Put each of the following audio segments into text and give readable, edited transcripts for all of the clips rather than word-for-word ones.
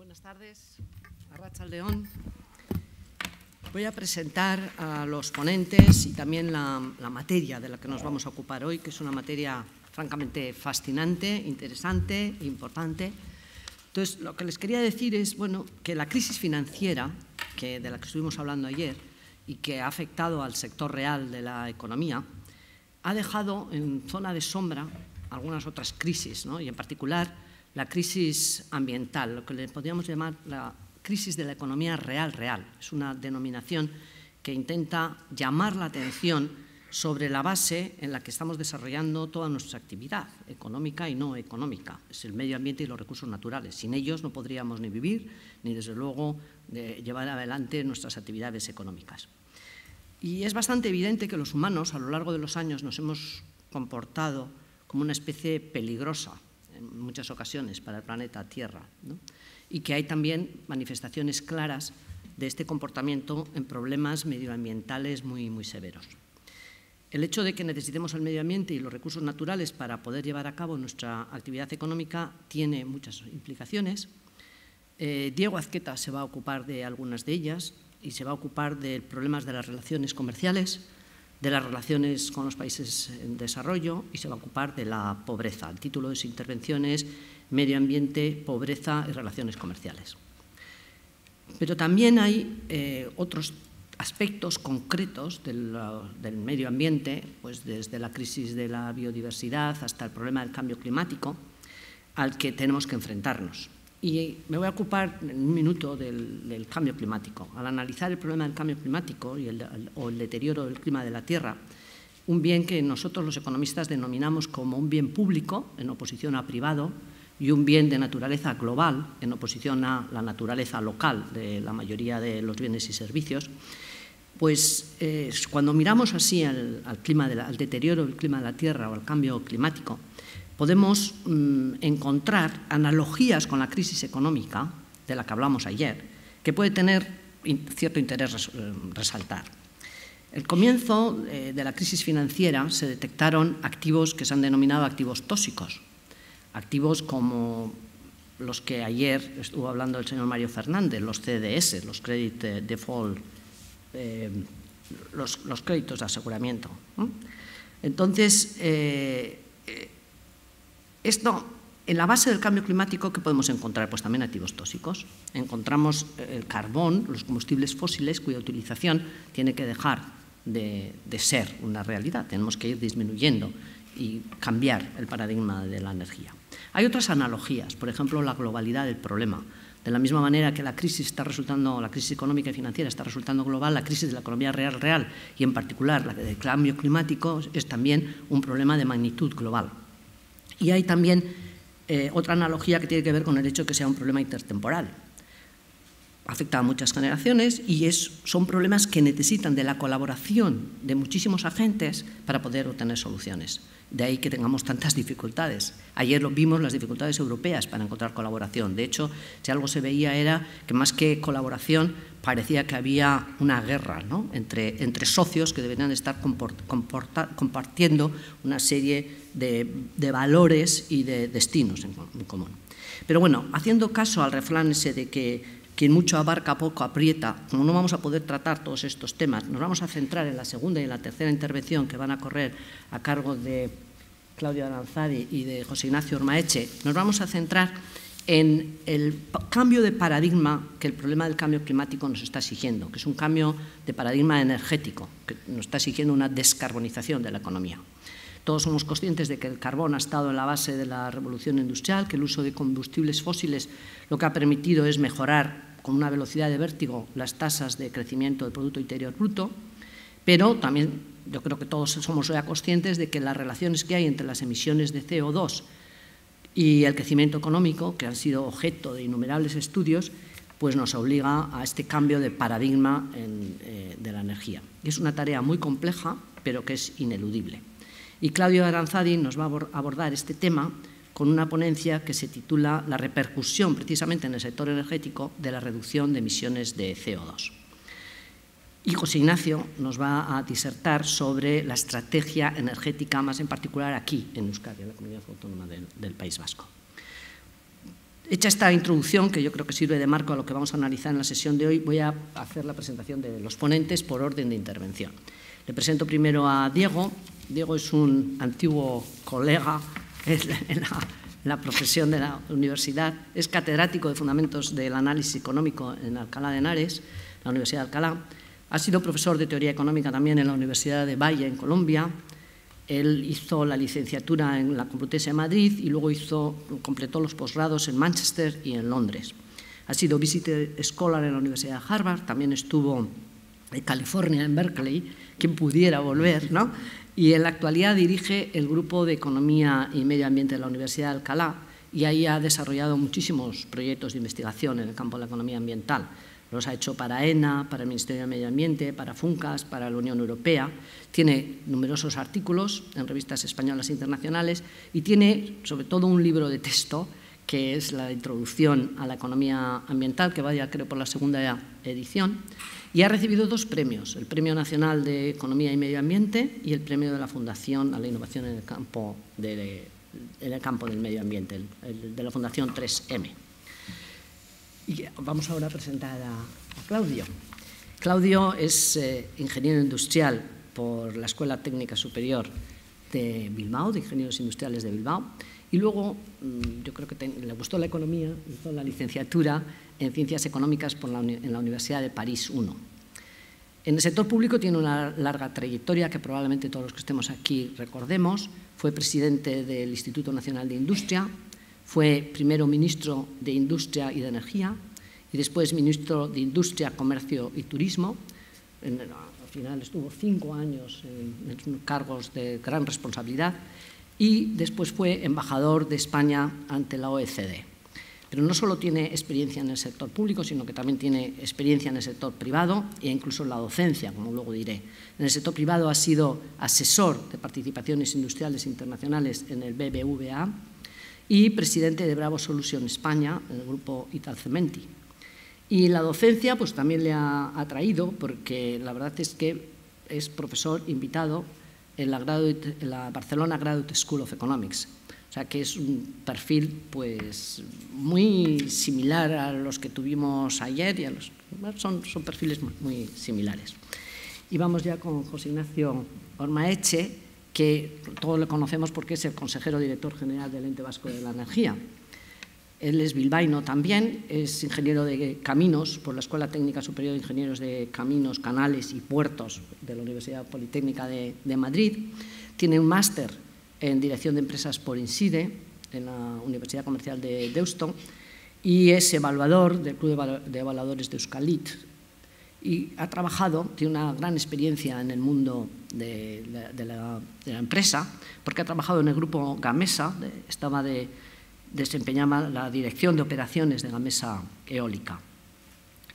Buenas tardes, Arratsaldeon. Voy a presentar a los ponentes y también la materia de la que nos vamos a ocupar hoy, que es una materia francamente fascinante, interesante, importante. Entonces, lo que les quería decir es que la crisis financiera, de la que estuvimos hablando ayer y que ha afectado al sector real de la economía, ha dejado en zona de sombra algunas otras crisis, ¿no? Y en particular la crisis ambiental, lo que le podríamos llamar la crisis de la economía real. Es una denominación que intenta llamar la atención sobre la base en la que estamos desarrollando toda nuestra actividad económica y no económica. Es el medio ambiente y los recursos naturales. Sin ellos no podríamos ni vivir, ni desde luego llevar adelante nuestras actividades económicas. Y es bastante evidente que los humanos a lo largo de los años nos hemos comportado como una especie peligrosa en muchas ocasiones para el planeta Tierra, ¿no? Y que hay también manifestaciones claras de este comportamiento en problemas medioambientales muy severos. El hecho de que necesitemos el medio ambiente y los recursos naturales para poder llevar a cabo nuestra actividad económica tiene muchas implicaciones. Diego Azqueta se va a ocupar de algunas de ellas y se va a ocupar de problemas de las relaciones comerciales, de las relaciones con los países en desarrollo y se va a ocupar de la pobreza. El título de su intervención es Medio ambiente, pobreza y relaciones comerciales. Pero también hay otros aspectos concretos del medio ambiente, pues desde la crisis de la biodiversidad hasta el problema del cambio climático, al que tenemos que enfrentarnos. Y me voy a ocupar en un minuto del cambio climático. Al analizar el problema del cambio climático o el deterioro del clima de la Tierra, un bien que nosotros los economistas denominamos como un bien público en oposición a privado y un bien de naturaleza global en oposición a la naturaleza local de la mayoría de los bienes y servicios, pues cuando miramos así al deterioro del clima de la Tierra o al cambio climático, podemos encontrar analogías con la crisis económica de la que hablamos ayer, que puede tener cierto interés resaltar. El comienzo de la crisis financiera se detectaron activos que se han denominado activos tóxicos, activos como los que ayer estuvo hablando el señor Mario Fernández, los CDS, los Credit Default, los créditos de aseguramiento. Entonces, en la base del cambio climático, ¿qué podemos encontrar? Pues también activos tóxicos. Encontramos el carbón, los combustibles fósiles, cuya utilización tiene que dejar de ser una realidad. Tenemos que ir disminuyendo y cambiar el paradigma de la energía. Hay otras analogías, por ejemplo, la globalidad del problema. De la misma manera que la crisis económica y financiera está resultando global, la crisis de la economía real y en particular la del cambio climático es también un problema de magnitud global. Y hay también otra analogía que tiene que ver con el hecho de que sea un problema intertemporal. Afecta a muchas generaciones y son problemas que necesitan de la colaboración de muchísimos agentes para poder obtener soluciones. De ahí que tengamos tantas dificultades. Ayer lo vimos, las dificultades europeas para encontrar colaboración. De hecho, si algo se veía era que más que colaboración parecía que había una guerra, ¿no? entre socios que deberían estar compartiendo una serie de valores y de destinos en común. Pero bueno, haciendo caso al refrán ese de que quien mucho abarca poco aprieta, como no vamos a poder tratar todos estos temas, nos vamos a centrar en la segunda y en la tercera intervención que van a correr a cargo de Claudio Aranzadi y de José Ignacio Ormaeche. Nos vamos a centrar en el cambio de paradigma que el problema del cambio climático nos está exigiendo, que es un cambio de paradigma energético, que nos está exigiendo una descarbonización de la economía. Todos somos conscientes de que el carbón ha estado en la base de la revolución industrial, que el uso de combustibles fósiles lo que ha permitido es mejorar con una velocidad de vértigo las tasas de crecimiento del Producto Interior Bruto, pero también yo creo que todos somos ya conscientes de que las relaciones que hay entre las emisiones de CO2 y el crecimiento económico, que han sido objeto de innumerables estudios, pues nos obliga a este cambio de paradigma de la energía. Y es una tarea muy compleja, pero que es ineludible. Y Claudio Aranzadi nos va a abordar este tema con una ponencia que se titula La repercusión, precisamente en el sector energético, de la reducción de emisiones de CO2. Y José Ignacio nos va a disertar sobre la estrategia energética, más en particular aquí, en Euskadi, en la Comunidad Autónoma del País Vasco. Hecha esta introducción, que yo creo que sirve de marco a lo que vamos a analizar en la sesión de hoy, voy a hacer la presentación de los ponentes por orden de intervención. Le presento primero a Diego. Diego es un antiguo colega en la profesión de la universidad. Es catedrático de Fundamentos del Análisis Económico en Alcalá de Henares, la Universidad de Alcalá. Ha sido profesor de Teoría Económica también en la Universidad de Valle, en Colombia. Él hizo la licenciatura en la Complutense de Madrid y luego completó los posgrados en Manchester y en Londres. Ha sido visitor scholar en la Universidad de Harvard, también estuvo en California, en Berkeley, quien pudiera volver, ¿no? Y en la actualidad dirige el Grupo de Economía y Medio Ambiente de la Universidad de Alcalá y ahí ha desarrollado muchísimos proyectos de investigación en el campo de la economía ambiental. Los ha hecho para ENA, para el Ministerio de Medio Ambiente, para FUNCAS, para la Unión Europea. Tiene numerosos artículos en revistas españolas e internacionales y tiene, sobre todo, un libro de texto que es la introducción a la economía ambiental, que va ya, creo, por la segunda edición. Y ha recibido 2 premios, el Premio Nacional de Economía y Medio Ambiente y el Premio de la Fundación a la Innovación en el campo del medio ambiente, el de la Fundación 3M. Y vamos ahora a presentar a Claudio. Claudio es ingeniero industrial por la Escuela Técnica Superior de Bilbao, de Ingenieros Industriales de Bilbao, y luego, yo creo que le gustó la economía, hizo la licenciatura en Ciencias Económicas en la Universidad de París I. En el sector público tiene una larga trayectoria que probablemente todos los que estemos aquí recordemos. Fue presidente del Instituto Nacional de Industria, fue primero ministro de Industria y de Energía y después ministro de Industria, Comercio y Turismo. Al final estuvo 5 años en cargos de gran responsabilidad y después fue embajador de España ante la OECD. Pero no solo tiene experiencia en el sector público, sino que también tiene experiencia en el sector privado e incluso en la docencia, como luego diré. En el sector privado ha sido asesor de participaciones industriales internacionales en el BBVA y presidente de Bravo Solution España, en el grupo Italcementi. Y la docencia pues también le ha atraído, porque la verdad es que es profesor invitado en la Barcelona Graduate School of Economics. O sea que es un perfil pues muy similar a los que tuvimos ayer y son perfiles muy similares. Y vamos ya con José Ignacio Ormaeche, que todos lo conocemos porque es el consejero director general del Ente Vasco de la Energía. Él es bilbaíno también, es ingeniero de caminos por la Escuela Técnica Superior de Ingenieros de Caminos, Canales y Puertos de la Universidad Politécnica de Madrid. Tiene un máster en Dirección de Empresas por INSIDE, en la Universidad Comercial de Deusto, y es evaluador del Club de Evaluadores de Euskalit. Y ha trabajado, tiene una gran experiencia en el mundo de la empresa, porque ha trabajado en el grupo Gamesa, desempeñaba la dirección de operaciones de Gamesa Eólica.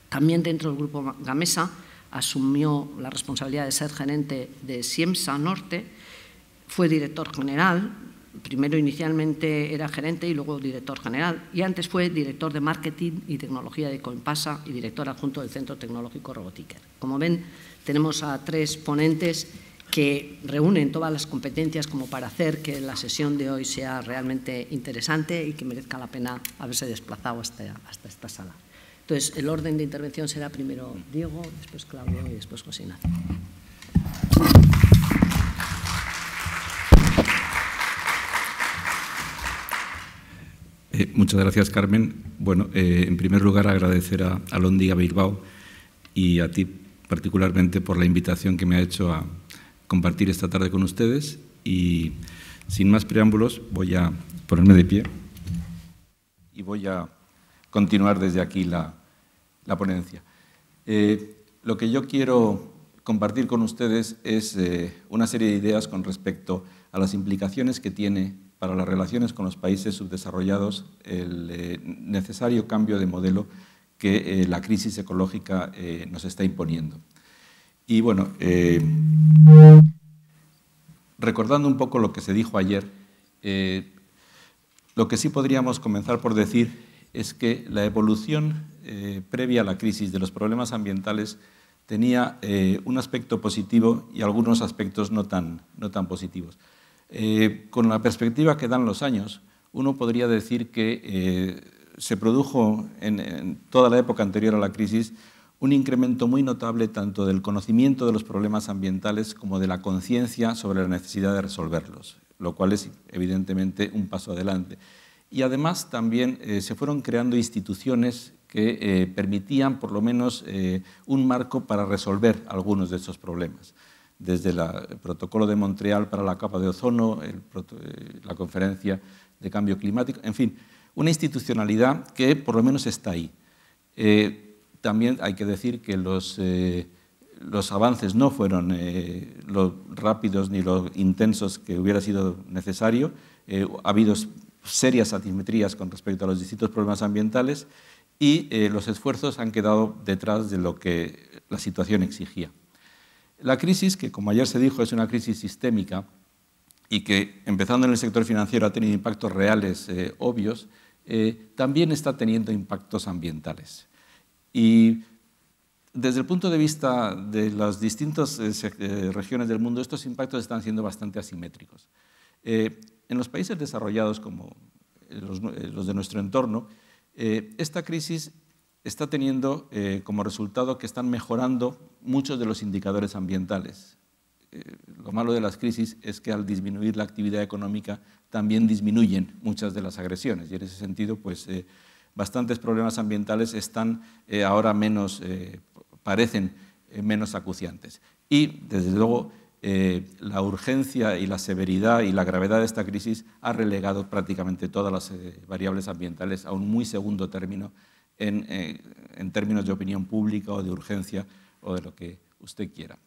También dentro del grupo Gamesa asumió la responsabilidad de ser gerente de Siemsa Norte, fue director general, primero inicialmente era gerente y luego director general, y antes fue director de marketing y tecnología de Coinpasa y director adjunto del Centro Tecnológico Robotiker. Como ven, tenemos a 3 ponentes que reúnen todas las competencias como para hacer que la sesión de hoy sea realmente interesante y que merezca la pena haberse desplazado hasta esta sala. Entonces, el orden de intervención será primero Diego, después Claudio y después José Ignacio. Muchas gracias, Carmen. Bueno, en primer lugar, agradecer a Alhóndiga Bilbao y a ti particularmente por la invitación que me ha hecho a compartir esta tarde con ustedes. Y sin más preámbulos, voy a ponerme de pie y voy a continuar desde aquí la ponencia. Lo que yo quiero compartir con ustedes es una serie de ideas con respecto a las implicaciones que tiene para las relaciones con los países subdesarrollados el necesario cambio de modelo que la crisis ecológica nos está imponiendo. Y bueno, recordando un poco lo que se dijo ayer, lo que sí podríamos comenzar por decir es que la evolución previa a la crisis de los problemas ambientales tenía un aspecto positivo y algunos aspectos no tan positivos. Con la perspectiva que dan los años, uno podría decir que se produjo en toda la época anterior a la crisis un incremento muy notable tanto del conocimiento de los problemas ambientales como de la conciencia sobre la necesidad de resolverlos, lo cual es evidentemente un paso adelante. Y además también se fueron creando instituciones que permitían por lo menos un marco para resolver algunos de esos problemas, desde el Protocolo de Montreal para la capa de ozono, la Conferencia de Cambio Climático, en fin, una institucionalidad que por lo menos está ahí. También hay que decir que los avances no fueron lo rápidos ni lo intensos que hubiera sido necesario. Ha habido serias asimetrías con respecto a los distintos problemas ambientales y los esfuerzos han quedado detrás de lo que la situación exigía. La crisis, que como ayer se dijo es una crisis sistémica y que empezando en el sector financiero ha tenido impactos reales obvios, también está teniendo impactos ambientales. Y desde el punto de vista de las distintas regiones del mundo, estos impactos están siendo bastante asimétricos. En los países desarrollados, como los de nuestro entorno, esta crisis está teniendo como resultado que están mejorando muchos de los indicadores ambientales. Lo malo de las crisis es que al disminuir la actividad económica también disminuyen muchas de las agresiones y en ese sentido pues, bastantes problemas ambientales están ahora parecen menos acuciantes. Y desde luego la urgencia y la severidad y la gravedad de esta crisis ha relegado prácticamente todas las variables ambientales a un muy segundo término en términos de opinión pública o de urgencia o de lo que usted quiera.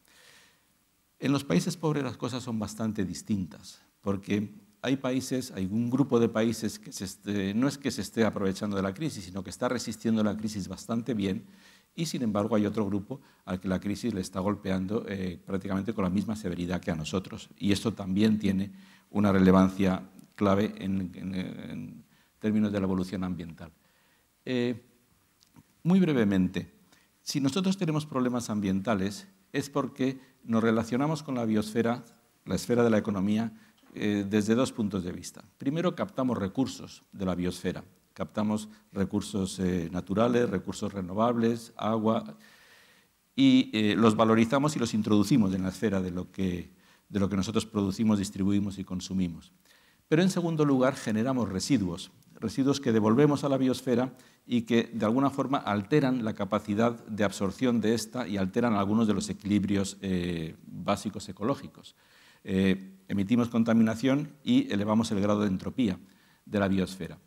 En los países pobres las cosas son bastante distintas, porque hay un grupo de países que no es que se esté aprovechando de la crisis, sino que está resistiendo la crisis bastante bien y, sin embargo, hay otro grupo al que la crisis le está golpeando prácticamente con la misma severidad que a nosotros. Y esto también tiene una relevancia clave en términos de la evolución ambiental. Muy brevemente, si nosotros tenemos problemas ambientales es porque nos relacionamos con la biosfera, la esfera de la economía, desde dos puntos de vista. Primero, captamos recursos de la biosfera. Captamos recursos naturales, recursos renovables, agua, y los valorizamos y los introducimos en la esfera de lo que nosotros producimos, distribuimos y consumimos. Pero en segundo lugar, generamos residuos que devolvemos a la biosfera y que de alguna forma alteran la capacidad de absorción de esta y alteran algunos de los equilibrios básicos ecológicos. Emitimos contaminación y elevamos el grado de entropía de la biosfera.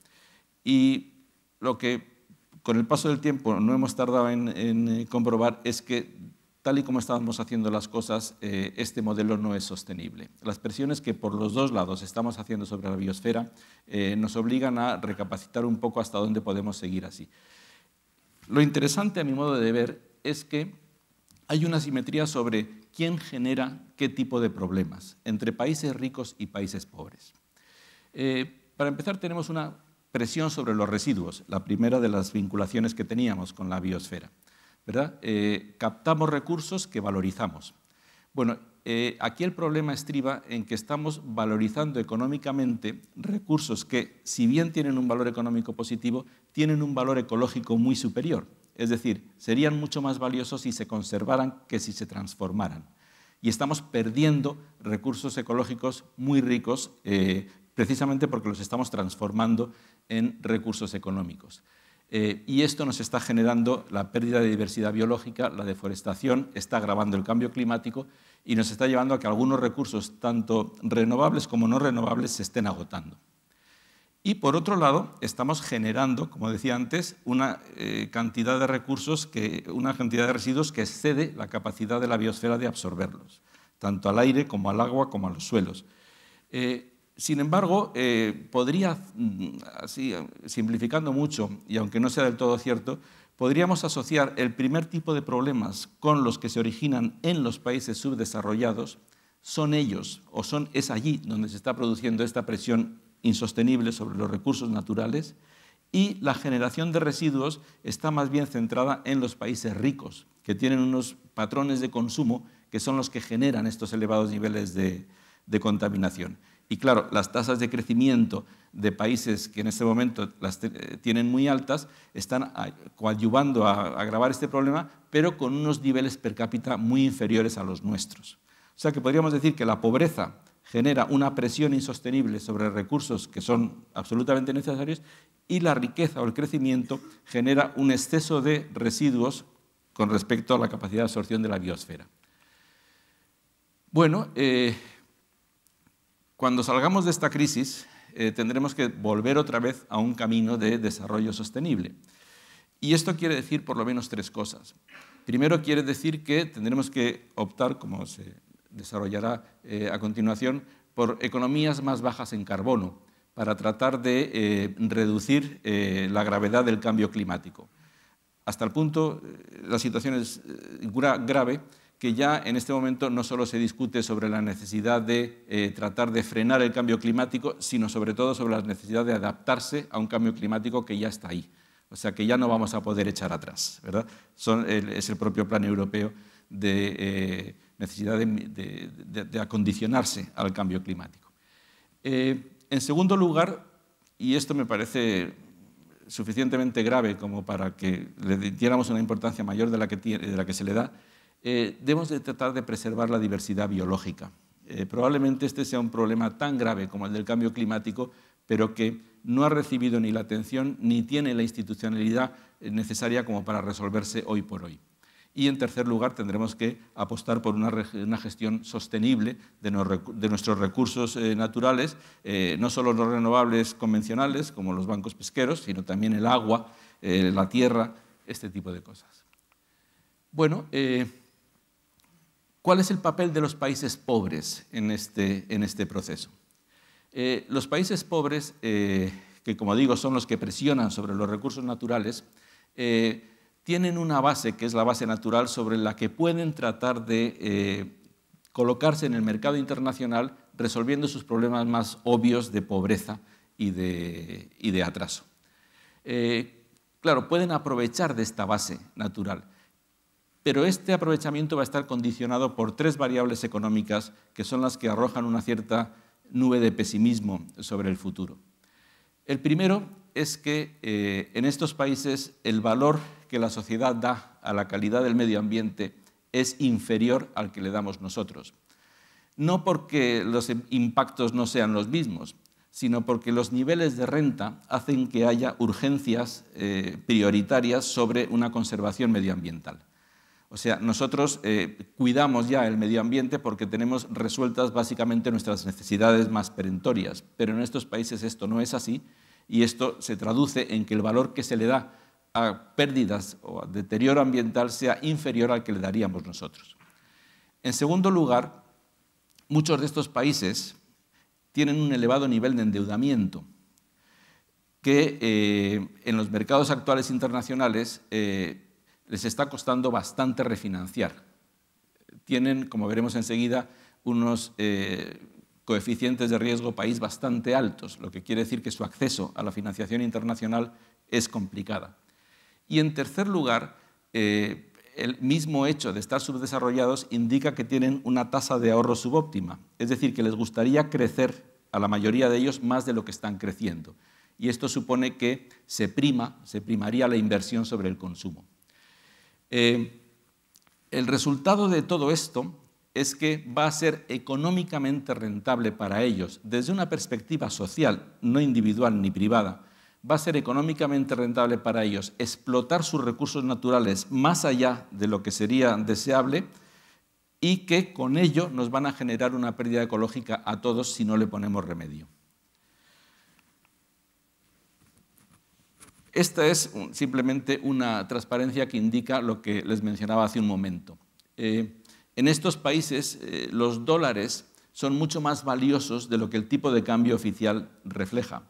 Y lo que con el paso del tiempo no hemos tardado en comprobar es que, tal y como estábamos haciendo las cosas, este modelo no es sostenible. Las presiones que por los dos lados estamos haciendo sobre la biosfera nos obligan a recapacitar un poco hasta dónde podemos seguir así. Lo interesante, a mi modo de ver, es que hay una asimetría sobre quién genera qué tipo de problemas entre países ricos y países pobres. Para empezar, tenemos una presión sobre los residuos, la primera de las vinculaciones que teníamos con la biosfera, ¿verdad? Captamos recursos que valorizamos. Bueno, aquí el problema estriba en que estamos valorizando económicamente recursos que, si bien tienen un valor económico positivo, tienen un valor ecológico muy superior. Es decir, serían mucho más valiosos si se conservaran que si se transformaran. Y estamos perdiendo recursos ecológicos muy ricos precisamente porque los estamos transformando en recursos económicos. Y esto nos está generando la pérdida de diversidad biológica, la deforestación, está agravando el cambio climático y nos está llevando a que algunos recursos, tanto renovables como no renovables, se estén agotando. Y por otro lado, estamos generando, como decía antes, una cantidad de recursos, una cantidad de residuos que excede la capacidad de la biosfera de absorberlos, tanto al aire como al agua como a los suelos. Sin embargo, podría, así, simplificando mucho, y aunque no sea del todo cierto, podríamos asociar el primer tipo de problemas con los que se originan en los países subdesarrollados, son ellos, o es allí donde se está produciendo esta presión insostenible sobre los recursos naturales, y la generación de residuos está más bien centrada en los países ricos, que tienen unos patrones de consumo que son los que generan estos elevados niveles de contaminación. Y claro, las tasas de crecimiento de países que en este momento las tienen muy altas están coadyuvando a agravar este problema, pero con unos niveles per cápita muy inferiores a los nuestros. O sea que podríamos decir que la pobreza genera una presión insostenible sobre recursos que son absolutamente necesarios y la riqueza o el crecimiento genera un exceso de residuos con respecto a la capacidad de absorción de la biosfera. Bueno, cuando salgamos de esta crisis tendremos que volver otra vez a un camino de desarrollo sostenible. Y esto quiere decir por lo menos tres cosas. Primero quiere decir que tendremos que optar, como se desarrollará a continuación, por economías más bajas en carbono para tratar de reducir la gravedad del cambio climático. Hasta el punto, la situación es grave, que ya en este momento no solo se discute sobre la necesidad de tratar de frenar el cambio climático, sino sobre todo sobre la necesidad de adaptarse a un cambio climático que ya está ahí. O sea, que ya no vamos a poder echar atrás, ¿verdad? Es el propio plan europeo de necesidad de acondicionarse al cambio climático. En segundo lugar, y esto me parece suficientemente grave como para que le diéramos una importancia mayor de la que se le da, debemos de tratar de preservar la diversidad biológica. Probablemente este sea un problema tan grave como el del cambio climático, pero que no ha recibido ni la atención ni tiene la institucionalidad necesaria como para resolverse hoy por hoy. Y en tercer lugar tendremos que apostar por una gestión sostenible de nuestros recursos naturales, no solo los renovables convencionales como los bancos pesqueros, sino también el agua, la tierra, este tipo de cosas. Bueno, ¿cuál es el papel de los países pobres en este proceso? Los países pobres, que como digo son los que presionan sobre los recursos naturales, tienen una base, que es la base natural, sobre la que pueden tratar de colocarse en el mercado internacional resolviendo sus problemas más obvios de pobreza y de atraso. Claro, pueden aprovechar de esta base natural, pero este aprovechamiento va a estar condicionado por tres variables económicas que son las que arrojan una cierta nube de pesimismo sobre el futuro. El primero es que en estos países el valor que la sociedad da a la calidad del medio ambiente es inferior al que le damos nosotros. No porque los impactos no sean los mismos, sino porque los niveles de renta hacen que haya urgencias prioritarias sobre una conservación medioambiental. O sea, nosotros cuidamos ya el medio ambiente porque tenemos resueltas básicamente nuestras necesidades más perentorias, pero en estos países esto no es así y esto se traduce en que el valor que se le da a pérdidas o a deterioro ambiental sea inferior al que le daríamos nosotros. En segundo lugar, muchos de estos países tienen un elevado nivel de endeudamiento que en los mercados actuales internacionales les está costando bastante refinanciar. Tienen, como veremos enseguida, unos coeficientes de riesgo país bastante altos, lo que quiere decir que su acceso a la financiación internacional es complicada. Y en tercer lugar, el mismo hecho de estar subdesarrollados indica que tienen una tasa de ahorro subóptima, es decir, que les gustaría crecer a la mayoría de ellos más de lo que están creciendo. Y esto supone que se primaría la inversión sobre el consumo. El resultado de todo esto es que va a ser económicamente rentable para ellos, desde una perspectiva social, no individual ni privada, va a ser económicamente rentable para ellos explotar sus recursos naturales más allá de lo que sería deseable y que con ello nos van a generar una pérdida ecológica a todos si no le ponemos remedio. Esta es simplemente una transparencia que indica lo que les mencionaba hace un momento. En estos países los dólares son mucho más valiosos de lo que el tipo de cambio oficial refleja,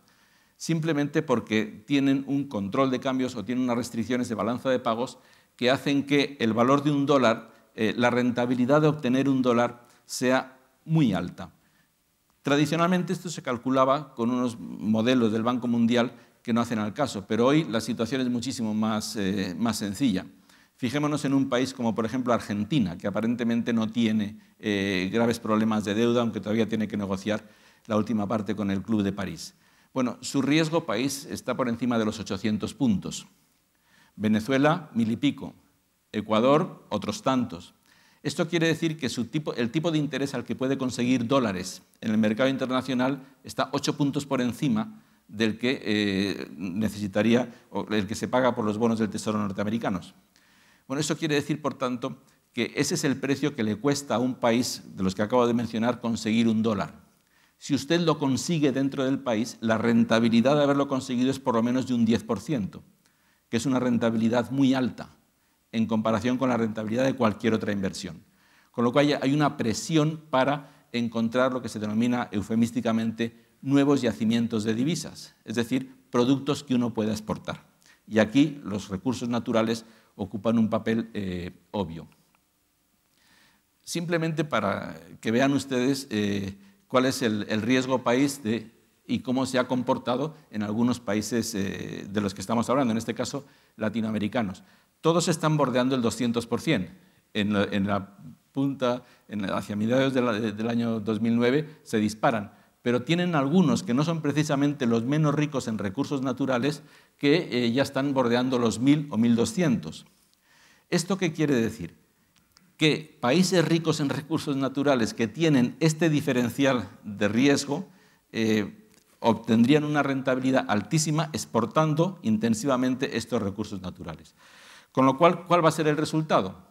simplemente porque tienen un control de cambios o tienen unas restricciones de balanza de pagos que hacen que el valor de un dólar, la rentabilidad de obtener un dólar sea muy alta. Tradicionalmente esto se calculaba con unos modelos del Banco Mundial que no hacen al caso, pero hoy la situación es muchísimo más sencilla. Fijémonos en un país como por ejemplo Argentina, que aparentemente no tiene graves problemas de deuda, aunque todavía tiene que negociar. la última parte con el Club de París. Bueno, su riesgo país está por encima de los 800 puntos. Venezuela, 1000 y pico. Ecuador, otros tantos. Esto quiere decir que el tipo de interés al que puede conseguir dólares en el mercado internacional está 8 puntos por encima del que necesitaría, o el que se paga por los bonos del Tesoro norteamericanos. Bueno, eso quiere decir, por tanto, que ese es el precio que le cuesta a un país, de los que acabo de mencionar, conseguir un dólar. Si usted lo consigue dentro del país, la rentabilidad de haberlo conseguido es por lo menos de un 10%, que es una rentabilidad muy alta en comparación con la rentabilidad de cualquier otra inversión. Con lo cual hay una presión para encontrar lo que se denomina eufemísticamente nuevos yacimientos de divisas, es decir, productos que uno pueda exportar. Y aquí los recursos naturales ocupan un papel obvio. Simplemente para que vean ustedes cuál es el riesgo país y cómo se ha comportado en algunos países de los que estamos hablando, en este caso latinoamericanos. Todos están bordeando el 200%. En la punta, hacia mediados del año 2009, se disparan, pero tienen algunos que no son precisamente los menos ricos en recursos naturales que ya están bordeando los 1000 o 1200. ¿Esto qué quiere decir? Que países ricos en recursos naturales que tienen este diferencial de riesgo obtendrían una rentabilidad altísima exportando intensivamente estos recursos naturales. Con lo cual, ¿cuál va a ser el resultado?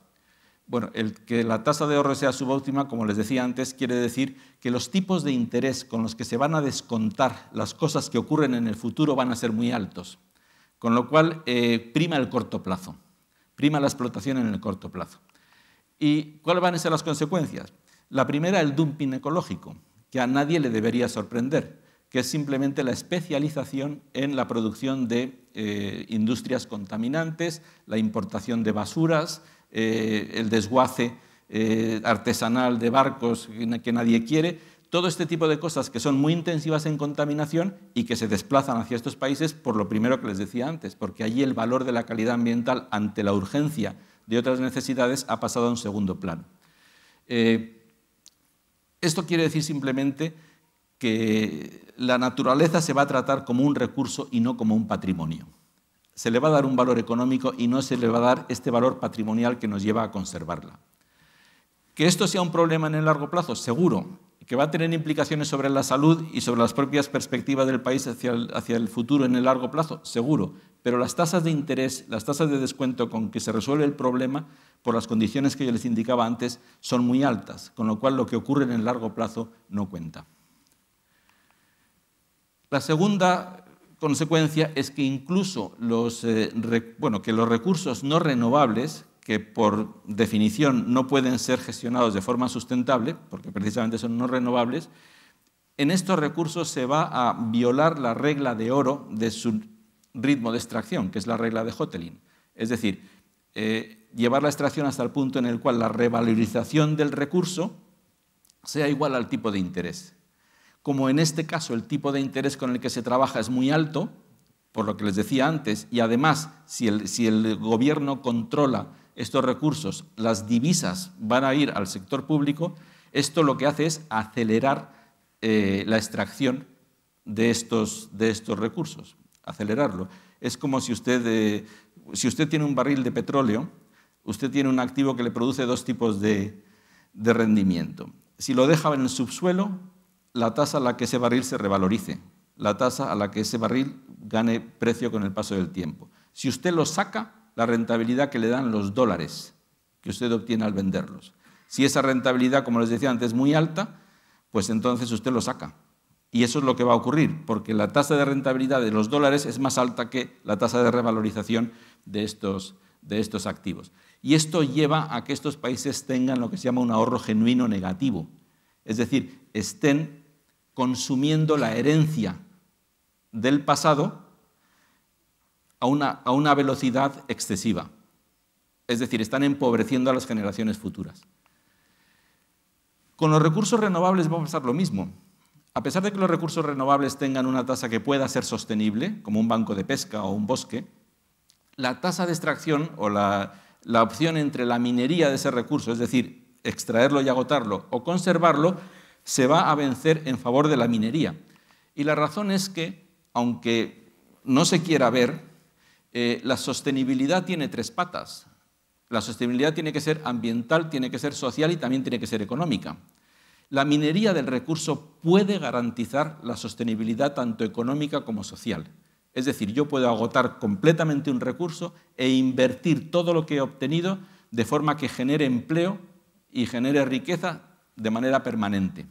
Bueno, el que la tasa de ahorro sea subóptima, como les decía antes, quiere decir que los tipos de interés con los que se van a descontar las cosas que ocurren en el futuro van a ser muy altos. Con lo cual, prima el corto plazo, prima la explotación en el corto plazo. ¿Y cuáles van a ser las consecuencias? La primera, el dumping ecológico, que a nadie le debería sorprender, que es simplemente la especialización en la producción de industrias contaminantes, la importación de basuras, el desguace artesanal de barcos que nadie quiere, todo este tipo de cosas que son muy intensivas en contaminación y que se desplazan hacia estos países por lo primero que les decía antes, porque allí el valor de la calidad ambiental ante la urgencia de otras necesidades ha pasado a un segundo plano. Esto quiere decir simplemente que la naturaleza se va a tratar como un recurso y no como un patrimonio. Se le va a dar un valor económico y no se le va a dar este valor patrimonial que nos lleva a conservarla. ¿Que esto sea un problema en el largo plazo? Seguro. ¿Que va a tener implicaciones sobre la salud y sobre las propias perspectivas del país hacia el futuro en el largo plazo? Seguro. Pero las tasas de interés, las tasas de descuento con que se resuelve el problema, por las condiciones que yo les indicaba antes, son muy altas, con lo cual lo que ocurre en el largo plazo no cuenta. La segunda consecuencia es que incluso los recursos no renovables, que por definición no pueden ser gestionados de forma sustentable, porque precisamente son no renovables, en estos recursos se va a violar la regla de oro de su ritmo de extracción, que es la regla de Hotelling. Es decir, llevar la extracción hasta el punto en el cual la revalorización del recurso sea igual al tipo de interés. Como en este caso el tipo de interés con el que se trabaja es muy alto, por lo que les decía antes, y además si el gobierno controla estos recursos, las divisas van a ir al sector público, esto lo que hace es acelerar la extracción de estos recursos, acelerarlo. Es como si usted tiene un barril de petróleo, usted tiene un activo que le produce dos tipos de rendimiento. Si lo deja en el subsuelo, la tasa a la que ese barril se revalorice, la tasa a la que ese barril gane precio con el paso del tiempo. Si usted lo saca, la rentabilidad que le dan los dólares que usted obtiene al venderlos. Si esa rentabilidad, como les decía antes, es muy alta, pues entonces usted lo saca. Y eso es lo que va a ocurrir, porque la tasa de rentabilidad de los dólares es más alta que la tasa de revalorización de estos activos. Y esto lleva a que estos países tengan lo que se llama un ahorro genuino negativo. Es decir, estén consumiendo la herencia del pasado a una velocidad excesiva. Es decir, están empobreciendo a las generaciones futuras. Con los recursos renovables va a pasar lo mismo. A pesar de que los recursos renovables tengan una tasa que pueda ser sostenible, como un banco de pesca o un bosque, la tasa de extracción o la opción entre la minería de ese recurso, es decir, extraerlo y agotarlo, o conservarlo, se va a vencer en favor de la minería. Y la razón es que, aunque no se quiera ver, la sostenibilidad tiene tres patas. La sostenibilidad tiene que ser ambiental, tiene que ser social y también tiene que ser económica. La minería del recurso puede garantizar la sostenibilidad tanto económica como social. Es decir, yo puedo agotar completamente un recurso e invertir todo lo que he obtenido de forma que genere empleo y genere riqueza de manera permanente.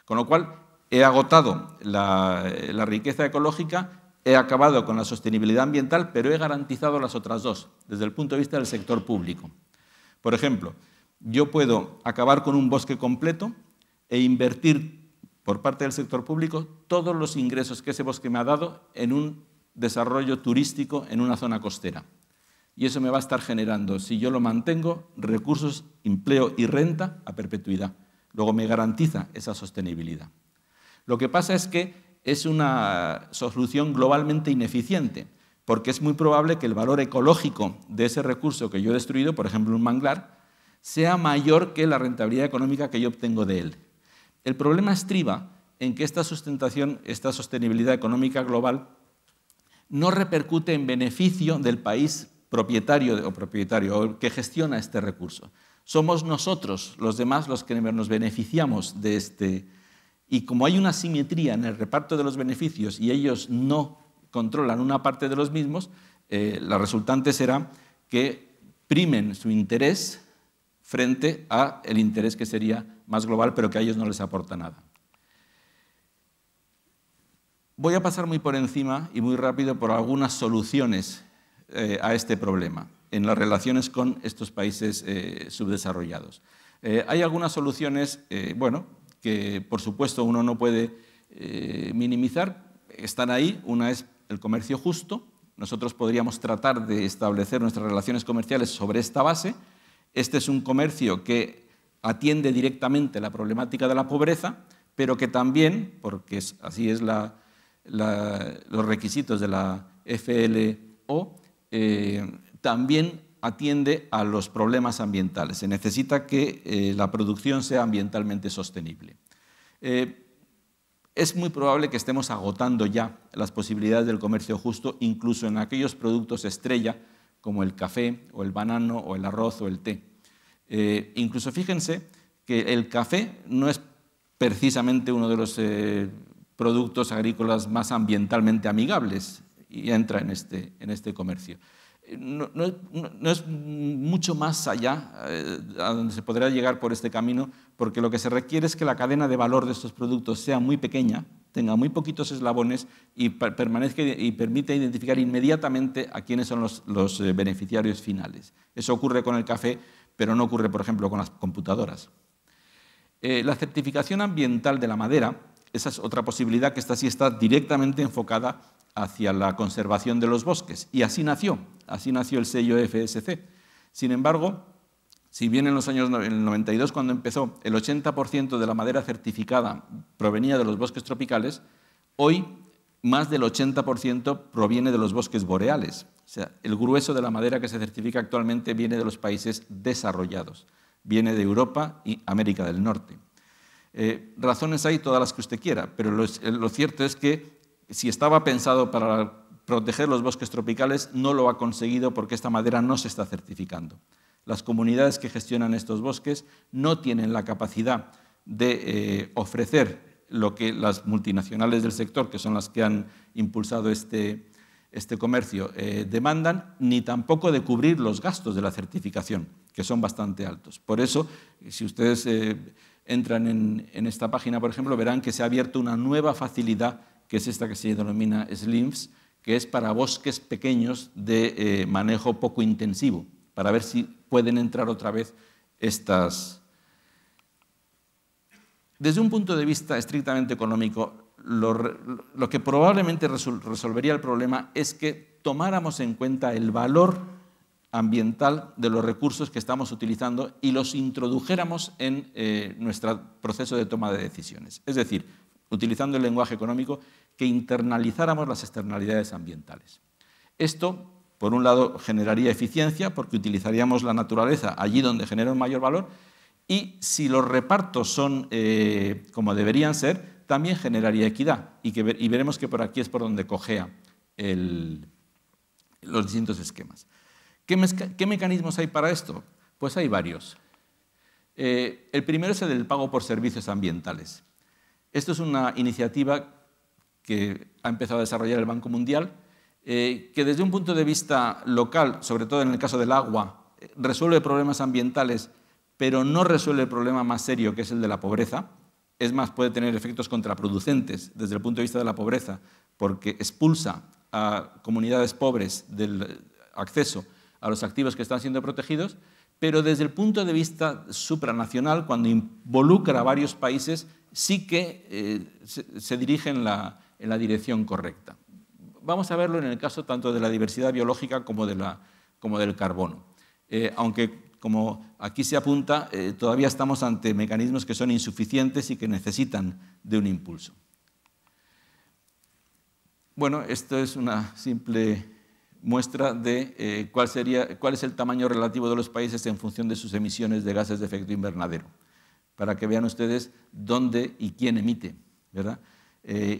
Con lo cual, he agotado la riqueza ecológica, he acabado con la sostenibilidad ambiental, pero he garantizado las otras dos, desde el punto de vista del sector público. Por ejemplo, yo puedo acabar con un bosque completo e invertir por parte del sector público todos los ingresos que ese bosque me ha dado en un desarrollo turístico en una zona costera. Y eso me va a estar generando, si yo lo mantengo, recursos, empleo y renta a perpetuidad. Luego me garantiza esa sostenibilidad. Lo que pasa es que es una solución globalmente ineficiente, porque es muy probable que el valor ecológico de ese recurso que yo he destruido, por ejemplo un manglar, sea mayor que la rentabilidad económica que yo obtengo de él. El problema estriba en que esta sostenibilidad económica global no repercute en beneficio del país propietario o que gestiona este recurso. Somos nosotros, los demás, los que nos beneficiamos de este. Y como hay una asimetría en el reparto de los beneficios y ellos no controlan una parte de los mismos, la resultante será que primen su interés frente al interés que sería más global, pero que a ellos no les aporta nada. Voy a pasar muy por encima y muy rápido por algunas soluciones a este problema en las relaciones con estos países subdesarrollados. Hay algunas soluciones, que por supuesto uno no puede minimizar, están ahí. Una es el comercio justo. Nosotros podríamos tratar de establecer nuestras relaciones comerciales sobre esta base. Este es un comercio que atiende directamente la problemática de la pobreza, pero que también, porque así es los requisitos de la FLO, también atiende a los problemas ambientales. Se necesita que la producción sea ambientalmente sostenible. Es muy probable que estemos agotando ya las posibilidades del comercio justo, incluso en aquellos productos estrella, como el café, o el banano, o el arroz, o el té. Incluso fíjense que el café no es precisamente uno de los productos agrícolas más ambientalmente amigables y entra en este comercio. No es mucho más allá a donde se podrá llegar por este camino, porque lo que se requiere es que la cadena de valor de estos productos sea muy pequeña, tenga muy poquitos eslabones y permanezca y permita identificar inmediatamente a quiénes son los beneficiarios finales. Eso ocurre con el café, pero no ocurre, por ejemplo, con las computadoras. La certificación ambiental de la madera, esa es otra posibilidad que esta sí está directamente enfocada hacia la conservación de los bosques, y así nació el sello FSC. Sin embargo, si bien en el 92, cuando empezó, el 80% de la madera certificada provenía de los bosques tropicales, hoy más del 80% proviene de los bosques boreales. O sea, el grueso de la madera que se certifica actualmente viene de los países desarrollados, viene de Europa y América del Norte. Razones hay todas las que usted quiera, pero lo cierto es que si estaba pensado para proteger los bosques tropicales, no lo ha conseguido porque esta madera no se está certificando. Las comunidades que gestionan estos bosques no tienen la capacidad de ofrecer lo que las multinacionales del sector, que son las que han impulsado este comercio, demandan, ni tampoco de cubrir los gastos de la certificación, que son bastante altos. Por eso, si ustedes entran en esta página, por ejemplo, verán que se ha abierto una nueva facilidad, que es esta que se denomina SLIMS, que es para bosques pequeños de manejo poco intensivo, para ver si pueden entrar otra vez estas. Desde un punto de vista estrictamente económico, lo que probablemente resolvería el problema es que tomáramos en cuenta el valor ambiental de los recursos que estamos utilizando y los introdujéramos en nuestro proceso de toma de decisiones. Es decir, utilizando el lenguaje económico, que internalizáramos las externalidades ambientales. Esto, por un lado, generaría eficiencia porque utilizaríamos la naturaleza allí donde genera un mayor valor, Y si los repartos son como deberían ser, también generaría equidad. Y veremos que por aquí es por donde cojea los distintos esquemas. ¿Qué mecanismos hay para esto? Pues hay varios. El primero es el del pago por servicios ambientales. Esto es una iniciativa que ha empezado a desarrollar el Banco Mundial, que desde un punto de vista local, sobre todo en el caso del agua, resuelve problemas ambientales, pero no resuelve el problema más serio, que es el de la pobreza. Es más, puede tener efectos contraproducentes desde el punto de vista de la pobreza, porque expulsa a comunidades pobres del acceso a los activos que están siendo protegidos, pero desde el punto de vista supranacional, cuando involucra a varios países, sí que se dirige en la dirección correcta. Vamos a verlo en el caso tanto de la diversidad biológica como del carbono. Aunque, como aquí se apunta, todavía estamos ante mecanismos que son insuficientes y que necesitan de un impulso. Bueno, esto es una simple muestra de cuál es el tamaño relativo de los países en función de sus emisiones de gases de efecto invernadero, para que vean ustedes dónde y quién emite, ¿verdad?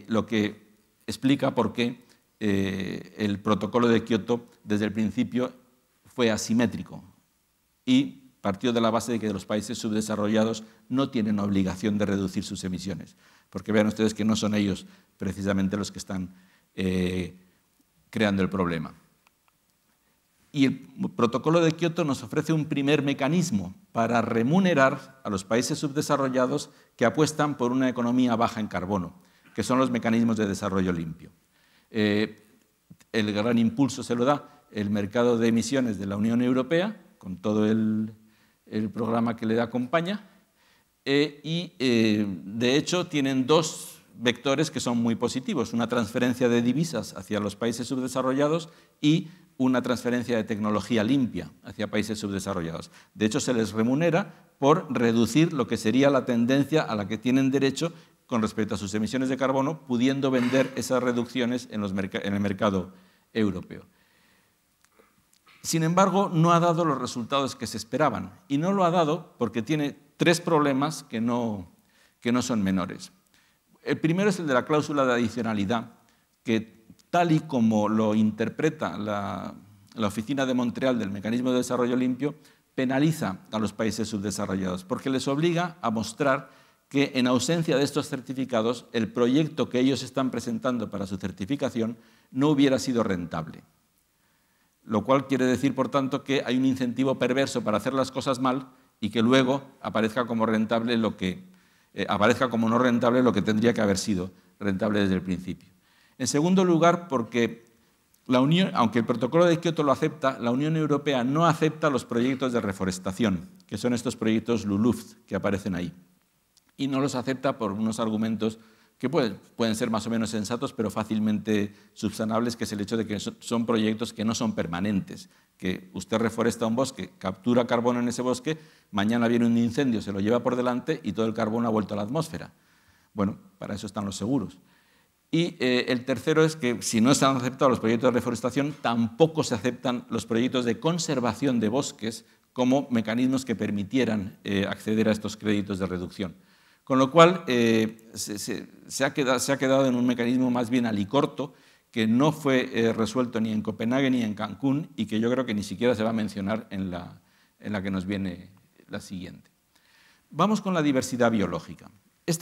Lo que explica por qué el protocolo de Kioto desde el principio fue asimétrico y partió de la base de que los países subdesarrollados no tienen obligación de reducir sus emisiones, porque vean ustedes que no son ellos precisamente los que están creando el problema. Y el protocolo de Kioto nos ofrece un primer mecanismo para remunerar a los países subdesarrollados que apuestan por una economía baja en carbono, que son los mecanismos de desarrollo limpio. El gran impulso se lo da el mercado de emisiones de la Unión Europea, con todo el programa que le acompaña, y de hecho tienen dos vectores que son muy positivos, una transferencia de divisas hacia los países subdesarrollados y una transferencia de tecnología limpia hacia países subdesarrollados. De hecho, se les remunera por reducir lo que sería la tendencia a la que tienen derecho con respecto a sus emisiones de carbono, pudiendo vender esas reducciones en el mercado europeo. Sin embargo, no ha dado los resultados que se esperaban, y no lo ha dado porque tiene tres problemas que no son menores. El primero es el de la cláusula de adicionalidad, que tal y como lo interpreta la Oficina de Montreal del Mecanismo de Desarrollo Limpio, penaliza a los países subdesarrollados, porque les obliga a mostrar que en ausencia de estos certificados, el proyecto que ellos están presentando para su certificación no hubiera sido rentable. Lo cual quiere decir, por tanto, que hay un incentivo perverso para hacer las cosas mal y que luego aparezca como rentable aparezca como no rentable lo que tendría que haber sido rentable desde el principio. En segundo lugar, porque aunque el protocolo de Kioto lo acepta, la Unión Europea no acepta los proyectos de reforestación, que son estos proyectos LULUCF que aparecen ahí. Y no los acepta por unos argumentos que pueden ser más o menos sensatos, pero fácilmente subsanables, que es el hecho de que son proyectos que no son permanentes, que usted reforesta un bosque, captura carbono en ese bosque, mañana viene un incendio, se lo lleva por delante y todo el carbono ha vuelto a la atmósfera. Bueno, para eso están los seguros. Y el tercero es que si no se han aceptado los proyectos de reforestación, tampoco se aceptan los proyectos de conservación de bosques como mecanismos que permitieran acceder a estos créditos de reducción. Con lo cual, se ha quedado en un mecanismo más bien alicorto, que no fue resuelto ni en Copenhague ni en Cancún y que yo creo que ni siquiera se va a mencionar en la que nos viene la siguiente. Vamos con la diversidad biológica.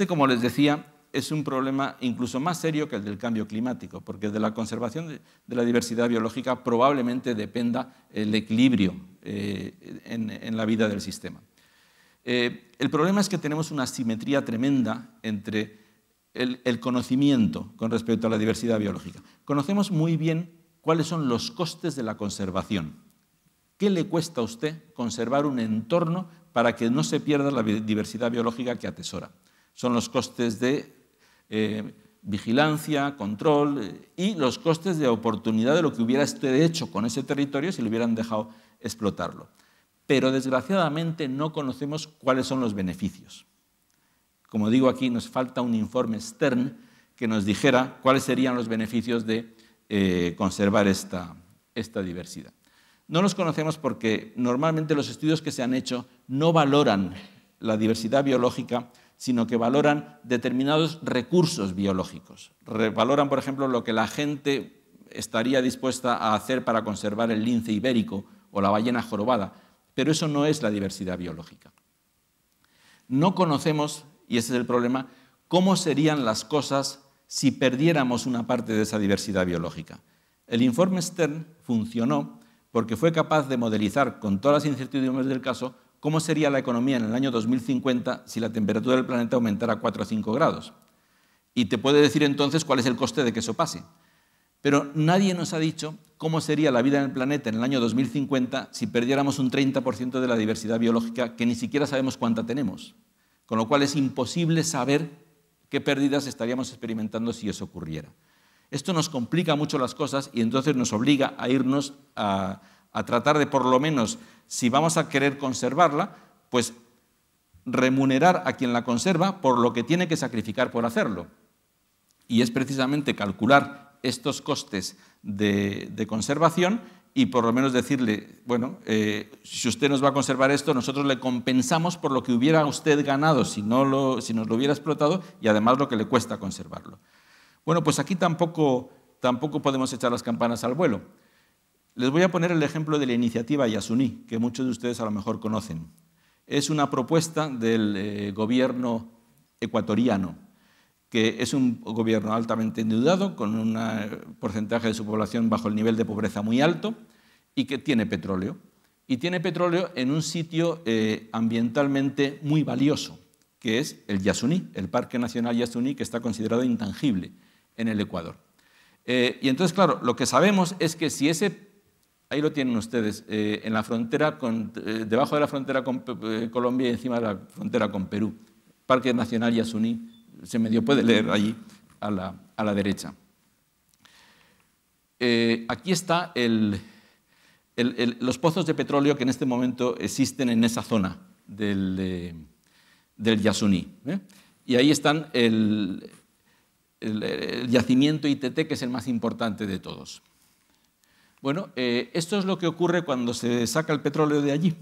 Como les decía, es un problema incluso más serio que el del cambio climático, porque de la conservación de la diversidad biológica probablemente dependa el equilibrio en la vida del sistema. El problema es que tenemos una asimetría tremenda entre el conocimiento con respecto a la diversidad biológica. Conocemos muy bien cuáles son los costes de la conservación. ¿Qué le cuesta a usted conservar un entorno para que no se pierda la diversidad biológica que atesora? Son los costes de vigilancia, control y los costes de oportunidad de lo que hubiera usted hecho con ese territorio si le hubieran dejado explotarlo. Pero desgraciadamente no conocemos cuáles son los beneficios. Como digo aquí, nos falta un informe Stern que nos dijera cuáles serían los beneficios de conservar esta diversidad. No los conocemos porque normalmente los estudios que se han hecho no valoran la diversidad biológica, sino que valoran determinados recursos biológicos. Valoran, por ejemplo, lo que la gente estaría dispuesta a hacer para conservar el lince ibérico o la ballena jorobada, pero eso no es la diversidad biológica. No conocemos, y ese es el problema, cómo serían las cosas si perdiéramos una parte de esa diversidad biológica. El informe Stern funcionó porque fue capaz de modelizar con todas las incertidumbres del caso cómo sería la economía en el año 2050 si la temperatura del planeta aumentara 4 a 5 grados. Y te puede decir entonces cuál es el coste de que eso pase. Pero nadie nos ha dicho cómo sería la vida en el planeta en el año 2050 si perdiéramos un 30% de la diversidad biológica, que ni siquiera sabemos cuánta tenemos. Con lo cual es imposible saber qué pérdidas estaríamos experimentando si eso ocurriera. Esto nos complica mucho las cosas y entonces nos obliga a irnos a tratar de, por lo menos, si vamos a querer conservarla, pues remunerar a quien la conserva por lo que tiene que sacrificar por hacerlo. Y es precisamente calcular estos costes de conservación y por lo menos decirle, bueno, si usted nos va a conservar esto, nosotros le compensamos por lo que hubiera usted ganado si nos lo hubiera explotado y además lo que le cuesta conservarlo. Bueno, pues aquí tampoco podemos echar las campanas al vuelo. Les voy a poner el ejemplo de la iniciativa Yasuní, que muchos de ustedes a lo mejor conocen. Es una propuesta del gobierno ecuatoriano, que es un gobierno altamente endeudado, con un porcentaje de su población bajo el nivel de pobreza muy alto, y que tiene petróleo. Y tiene petróleo en un sitio ambientalmente muy valioso, que es el Yasuní, el Parque Nacional Yasuní, que está considerado intangible en el Ecuador. Y entonces, claro, lo que sabemos es que si ese, ahí lo tienen ustedes, en la frontera debajo de la frontera con Colombia y encima de la frontera con Perú, Parque Nacional Yasuní, se medio puede leer allí a la derecha. Aquí está los pozos de petróleo que en este momento existen en esa zona del Yasuní. Y ahí están el yacimiento ITT, que es el más importante de todos. Bueno, esto es lo que ocurre cuando se saca el petróleo de allí.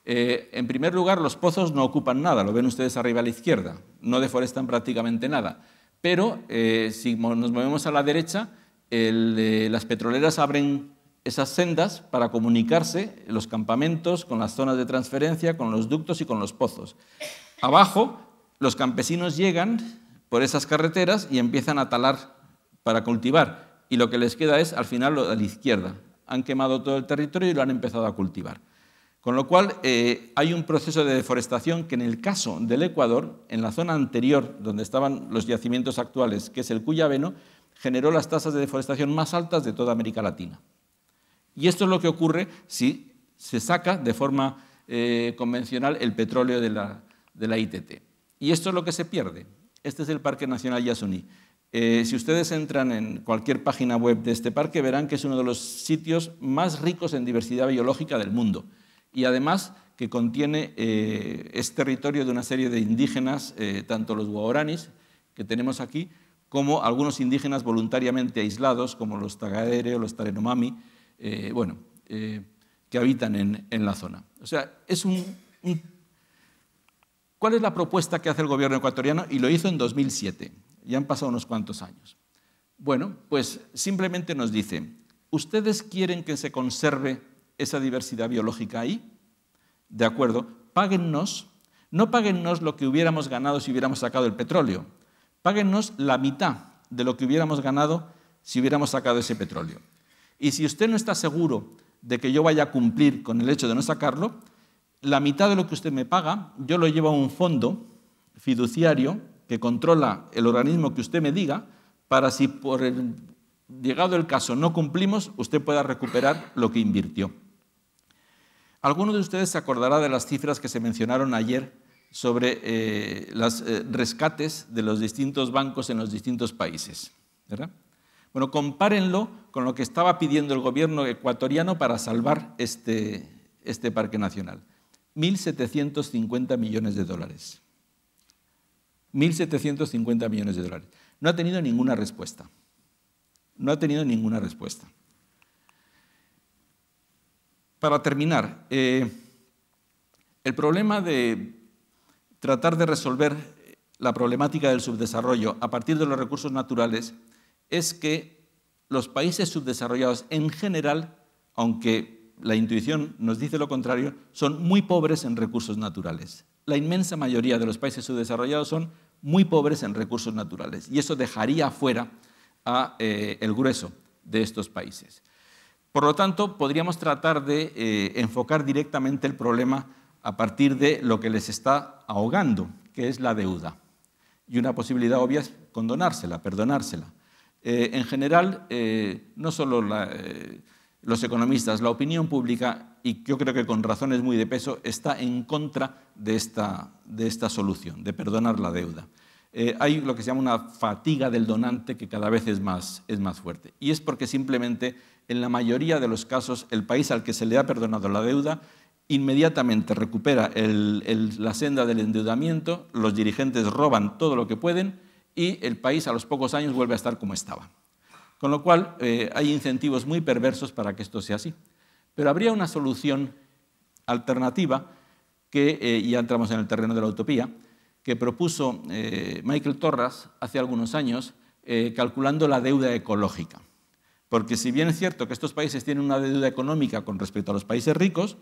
En primer lugar, los pozos no ocupan nada, lo ven ustedes arriba a la izquierda, no deforestan prácticamente nada. Pero si nos movemos a la derecha, las petroleras abren esas sendas para comunicarse los campamentos con las zonas de transferencia, con los ductos y con los pozos. Abajo, los campesinos llegan por esas carreteras y empiezan a talar para cultivar. Y lo que les queda es, al final, lo de la izquierda. Han quemado todo el territorio y lo han empezado a cultivar. Con lo cual, hay un proceso de deforestación que en el caso del Ecuador, en la zona anterior, donde estaban los yacimientos actuales, que es el Cuyabeno, generó las tasas de deforestación más altas de toda América Latina. Y esto es lo que ocurre si se saca de forma convencional el petróleo de la ITT. Y esto es lo que se pierde. Este es el Parque Nacional Yasuní. Si ustedes entran en cualquier página web de este parque, verán que es uno de los sitios más ricos en diversidad biológica del mundo. Y además que contiene, es territorio de una serie de indígenas, tanto los guaraníes que tenemos aquí, como algunos indígenas voluntariamente aislados, como los Tagadere o los Tarenomami, que habitan en la zona. O sea, es ¿cuál es la propuesta que hace el gobierno ecuatoriano? Y lo hizo en 2007, ya han pasado unos cuantos años. Bueno, pues simplemente nos dice, ¿ustedes quieren que se conserve esa diversidad biológica ahí? De acuerdo, páguennos, no páguennos lo que hubiéramos ganado si hubiéramos sacado el petróleo, páguennos la mitad de lo que hubiéramos ganado si hubiéramos sacado ese petróleo. Y si usted no está seguro de que yo vaya a cumplir con el hecho de no sacarlo, la mitad de lo que usted me paga, yo lo llevo a un fondo fiduciario que controla el organismo que usted me diga, para si por llegado el caso no cumplimos, usted pueda recuperar lo que invirtió. Algunos de ustedes se acordará de las cifras que se mencionaron ayer sobre los rescates de los distintos bancos en los distintos países, ¿verdad? Bueno, compárenlo con lo que estaba pidiendo el gobierno ecuatoriano para salvar este parque nacional. 1.750 millones de dólares. 1.750 millones de dólares. No ha tenido ninguna respuesta. No ha tenido ninguna respuesta. Para terminar, el problema de tratar de resolver la problemática del subdesarrollo a partir de los recursos naturales es que los países subdesarrollados en general, aunque la intuición nos dice lo contrario, son muy pobres en recursos naturales. La inmensa mayoría de los países subdesarrollados son muy pobres en recursos naturales y eso dejaría fuera el grueso de estos países. Por lo tanto, podríamos tratar de enfocar directamente el problema a partir de lo que les está ahogando, que es la deuda. Y una posibilidad obvia es condonársela, perdonársela. En general, no solo los economistas, la opinión pública, y yo creo que con razones muy de peso, está en contra de esta solución, de perdonar la deuda. Hay lo que se llama una fatiga del donante que cada vez es más fuerte. Y es porque simplemente, en la mayoría de los casos, el país al que se le ha perdonado la deuda inmediatamente recupera la senda del endeudamiento, los dirigentes roban todo lo que pueden y el país a los pocos años vuelve a estar como estaba. Con lo cual, hay incentivos muy perversos para que esto sea así. Pero habría una solución alternativa, que ya entramos en el terreno de la utopía, que propuso Michael Torras hace algunos años, calculando la deuda ecológica. Porque si bien es cierto que estos países tienen una deuda económica con respecto a los países ricos,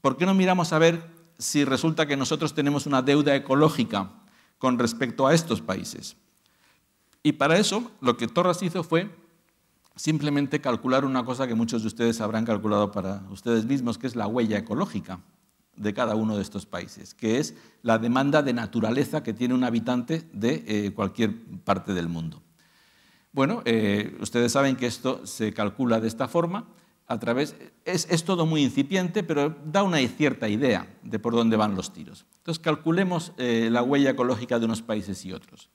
¿por qué no miramos a ver si resulta que nosotros tenemos una deuda ecológica con respecto a estos países? Y para eso lo que Torras hizo fue simplemente calcular una cosa que muchos de ustedes habrán calculado para ustedes mismos, que es la huella ecológica de cada uno de estos países, que es la demanda de naturaleza que tiene un habitante de cualquier parte del mundo. Bueno, ustedes saben que esto se calcula de esta forma, es todo muy incipiente, pero da una cierta idea de por dónde van los tiros. Entonces, calculemos la huella ecológica de unos países y otros.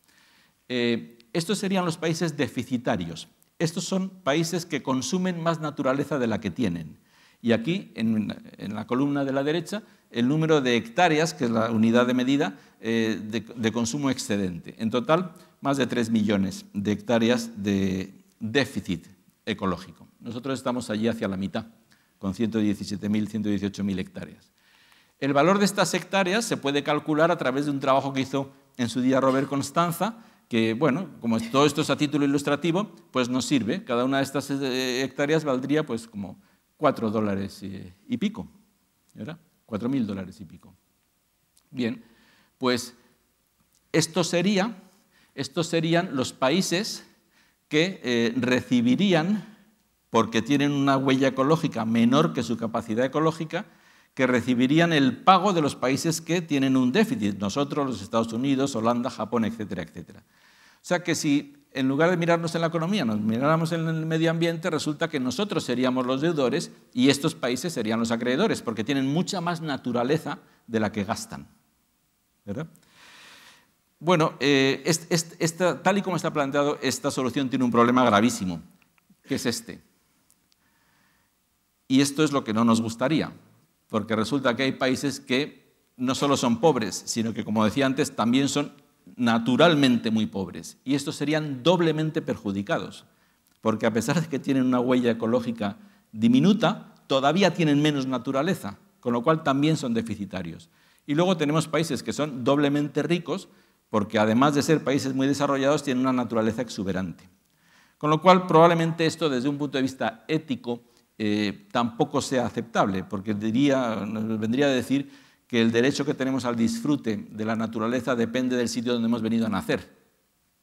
Estos serían los países deficitarios. Estos son países que consumen más naturaleza de la que tienen. Y aquí, en la columna de la derecha, el número de hectáreas, que es la unidad de medida de consumo excedente. En total, más de 3 millones de hectáreas de déficit ecológico. Nosotros estamos allí hacia la mitad, con 117.000, 118.000 hectáreas. El valor de estas hectáreas se puede calcular a través de un trabajo que hizo en su día Robert Constanza, que, bueno, como todo esto es a título ilustrativo, pues nos sirve. Cada una de estas hectáreas valdría pues como $4 y pico, ¿verdad? $4.000 y pico. Bien, pues estos serían los países que recibirían, porque tienen una huella ecológica menor que su capacidad ecológica, que recibirían el pago de los países que tienen un déficit, nosotros, los Estados Unidos, Holanda, Japón, etcétera, etcétera. O sea que si en lugar de mirarnos en la economía, nos miráramos en el medio ambiente, resulta que nosotros seríamos los deudores y estos países serían los acreedores, porque tienen mucha más naturaleza de la que gastan, ¿verdad? Bueno, tal y como está planteado, esta solución tiene un problema gravísimo, que es este. Y esto es lo que no nos gustaría, porque resulta que hay países que no solo son pobres, sino que, como decía antes, también son naturalmente muy pobres. Y estos serían doblemente perjudicados, porque a pesar de que tienen una huella ecológica diminuta, todavía tienen menos naturaleza, con lo cual también son deficitarios. Y luego tenemos países que son doblemente ricos, porque además de ser países muy desarrollados, tienen una naturaleza exuberante. Con lo cual, probablemente esto, desde un punto de vista ético, tampoco sea aceptable, porque nos vendría a decir que el derecho que tenemos al disfrute de la naturaleza depende del sitio donde hemos venido a nacer.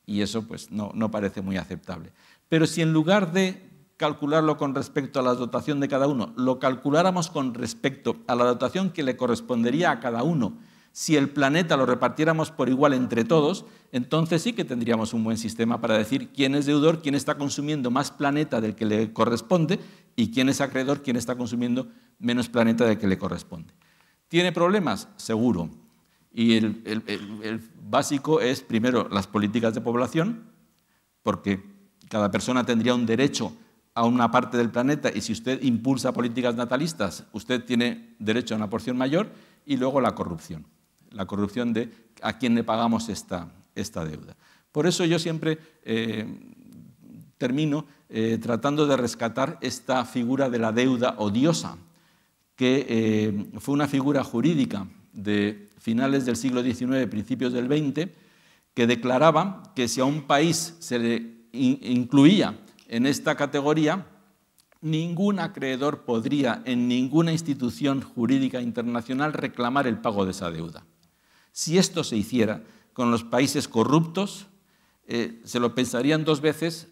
Y eso pues, no parece muy aceptable. Pero si en lugar de calcularlo con respecto a la dotación de cada uno, lo calculáramos con respecto a la dotación que le correspondería a cada uno, si el planeta lo repartiéramos por igual entre todos, entonces sí que tendríamos un buen sistema para decir quién es deudor, quién está consumiendo más planeta del que le corresponde y quién es acreedor, quién está consumiendo menos planeta del que le corresponde. ¿Tiene problemas? Seguro. Y el básico es, primero, las políticas de población, porque cada persona tendría un derecho a una parte del planeta y si usted impulsa políticas natalistas, usted tiene derecho a una porción mayor, y luego la corrupción de a quién le pagamos esta deuda. Por eso yo siempre termino tratando de rescatar esta figura de la deuda odiosa, que fue una figura jurídica de finales del siglo XIX, principios del XX, que declaraba que si a un país se le incluía en esta categoría, ningún acreedor podría en ninguna institución jurídica internacional reclamar el pago de esa deuda. Si esto se hiciera con los países corruptos, se lo pensarían dos veces